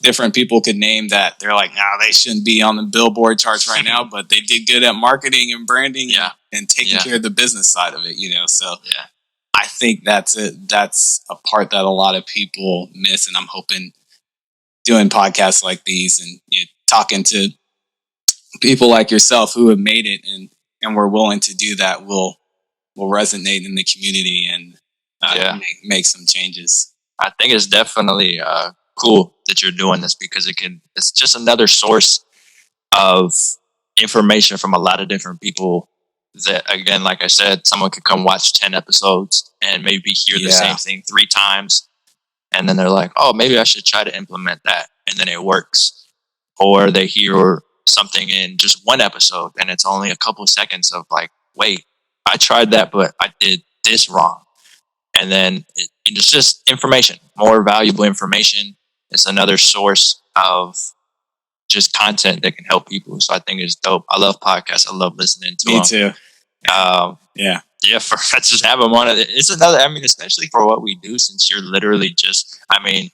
A: different people could name that they're like, they shouldn't be on the Billboard charts right now, but they did good at marketing and branding and taking care of the business side of it, So I think that's it. That's a part that a lot of people miss. And I'm hoping doing podcasts like these and talking to people like yourself who have made it and were willing to do that will resonate in the community and make some changes.
B: I think it's definitely cool that you're doing this, because it's just another source of information from a lot of different people that, again, like I said, someone could come watch 10 episodes and maybe hear the same thing 3 times. And then they're like, oh, maybe I should try to implement that. And then it works. Or they hear something in just one episode and it's only a couple of seconds of like, wait, I tried that, but I did this wrong. And then it's just information, more valuable information. It's another source of just content that can help people. So I think it's dope. I love podcasts. I love listening to them.
A: Me too.
B: Yeah, for just have them on it. It's another, I mean, especially for what we do, since you're literally just, I mean,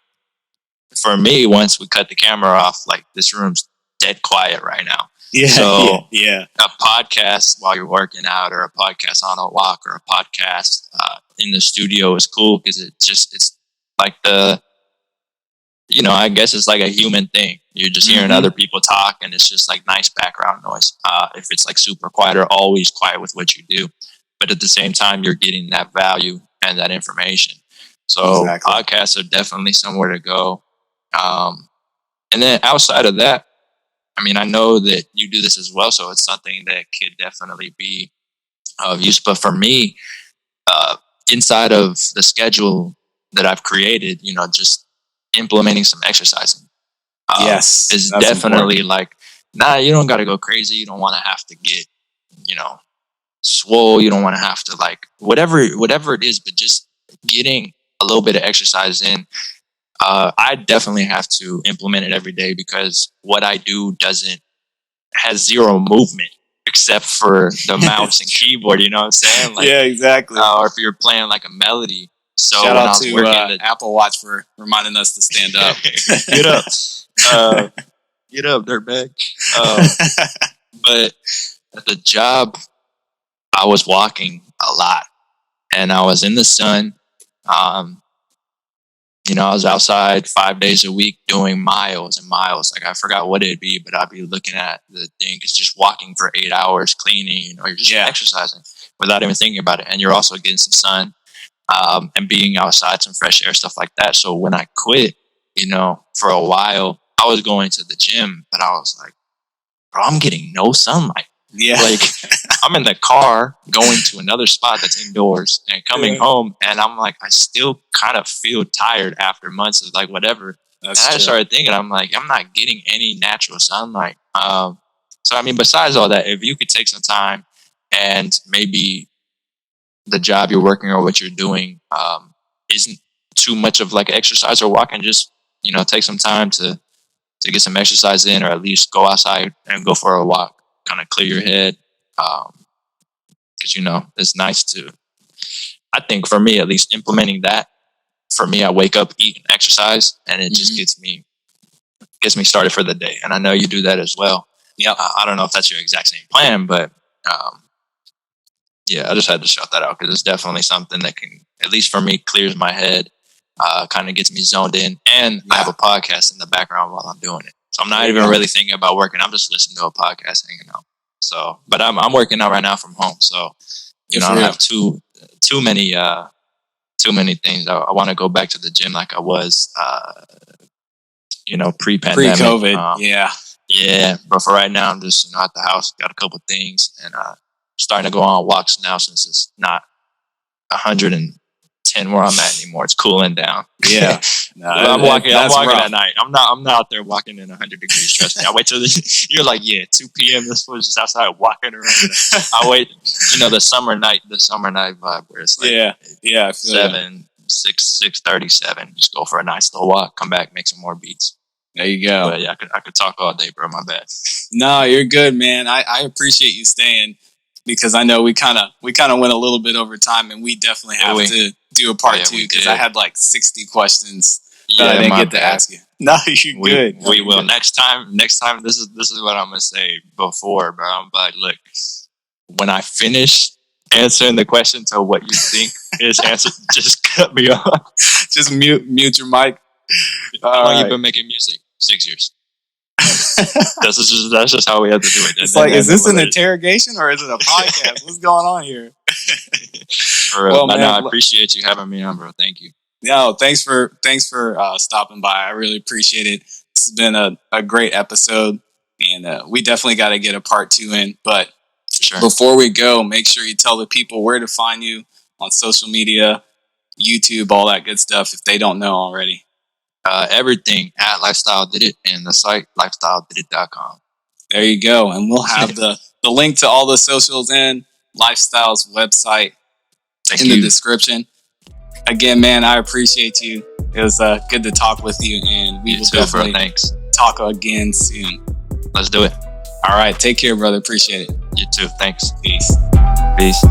B: for me, once we cut the camera off, like this room's dead quiet right now.
A: Yeah.
B: So
A: yeah.
B: A podcast while you're working out, or a podcast on a walk, or a podcast in the studio is cool because it's like I guess it's like a human thing. You're just hearing other people talk, and it's just like nice background noise. If it's like super quiet or always quiet with what you do, but at the same time, you're getting that value and that information. So podcasts are definitely somewhere to go. And then outside of that, I mean, I know that you do this as well, so it's something that could definitely be of use. But for me, inside of the schedule that I've created, just implementing some exercising. Is definitely important. Like, you don't got to go crazy. You don't want to have to get, swole. You don't want to have to like whatever it is, but just getting a little bit of exercise in. I definitely have to implement it every day because what I do has zero movement except for the mouse and keyboard. You know what I'm saying? Like,
A: yeah, exactly.
B: Or if you're playing like a melody. So
A: shout out to Apple Watch for reminding us to stand up.
B: Get up. Get up, dirtbag. But at the job, I was walking a lot and I was in the sun. I was outside 5 days a week doing miles and miles. Like, I forgot what it'd be, but I'd be looking at the thing. It's just walking for 8 hours, cleaning, or you're just exercising without even thinking about it. And you're also getting some sun and being outside, some fresh air, stuff like that. So when I quit, for a while, I was going to the gym, but I was like, bro, I'm getting no sunlight.
A: Yeah.
B: Like, I'm in the car going to another spot that's indoors and coming home, and I'm like, I still kind of feel tired after months of like whatever. And I just started thinking, I'm like, I'm not getting any natural sunlight. So, I mean, besides all that, if you could take some time and maybe the job you're working or what you're doing isn't too much of like exercise or walking, just, take some time to get some exercise in, or at least go outside and go for a walk. Kind of clear your head, because it's nice to. I think for me, at least, implementing that. For me, I wake up, eat, and exercise, and it just gets me started for the day. And I know you do that as well. Yeah, I don't know if that's your exact same plan, but I just had to shout that out because it's definitely something that can, at least for me, clears my head, kind of gets me zoned in, and I have a podcast in the background while I'm doing it. So I'm not even really thinking about working. I'm just listening to a podcast, hanging out. So, but I'm working out right now from home. So, I don't have too many things. I want to go back to the gym like I was, pre-pandemic.
A: Pre-COVID,
B: yeah. But for right now, I'm just at the house. Got a couple things, and starting to go on walks now since it's not 110 where I'm at anymore. It's cooling down. Yeah. I'm walking at night. I'm not out there walking in 100 degrees. Trust me. I wait till you're like, 2 p.m. This was just outside walking around. I wait, the summer night vibe where it's like 6:37. Just go for a nice little walk, come back, make some more beats.
A: There you go.
B: But I could talk all day, bro. My bad.
A: No, you're good, man. I appreciate you staying because I know we kind of went a little bit over time, and we definitely have to do a part 2 because I had like 60 questions that I didn't get to ask you. No, you're good.
B: We will next time. This is what I'm gonna say before, bro. I'm like, look, when I finish answering the question to what you think is answered, just cut me off.
A: Just mute your mic.
B: How long you been making music? 6 years. That's just how we have to do it.
A: It's like, is this an interrogation or is it a podcast? What's going on here?
B: Well, man, I appreciate you having me on, bro. Thank you.
A: No, thanks for stopping by. I really appreciate it. This has been a great episode, and we definitely got to get a part 2 in. But
B: Sure.
A: Before we go, make sure you tell the people where to find you on social media, YouTube, all that good stuff if they don't know already.
B: Everything at LifeStyleDidIt and the site LifeStyleDidIt.com.
A: There you go. And we'll have the link to all the socials and Lifestyle's website in the description. Again, man, I appreciate you. It was good to talk with you, and we will definitely talk again soon.
B: Let's do it.
A: All right. Take care, brother. Appreciate it.
B: You too. Thanks.
A: Peace.
B: Peace.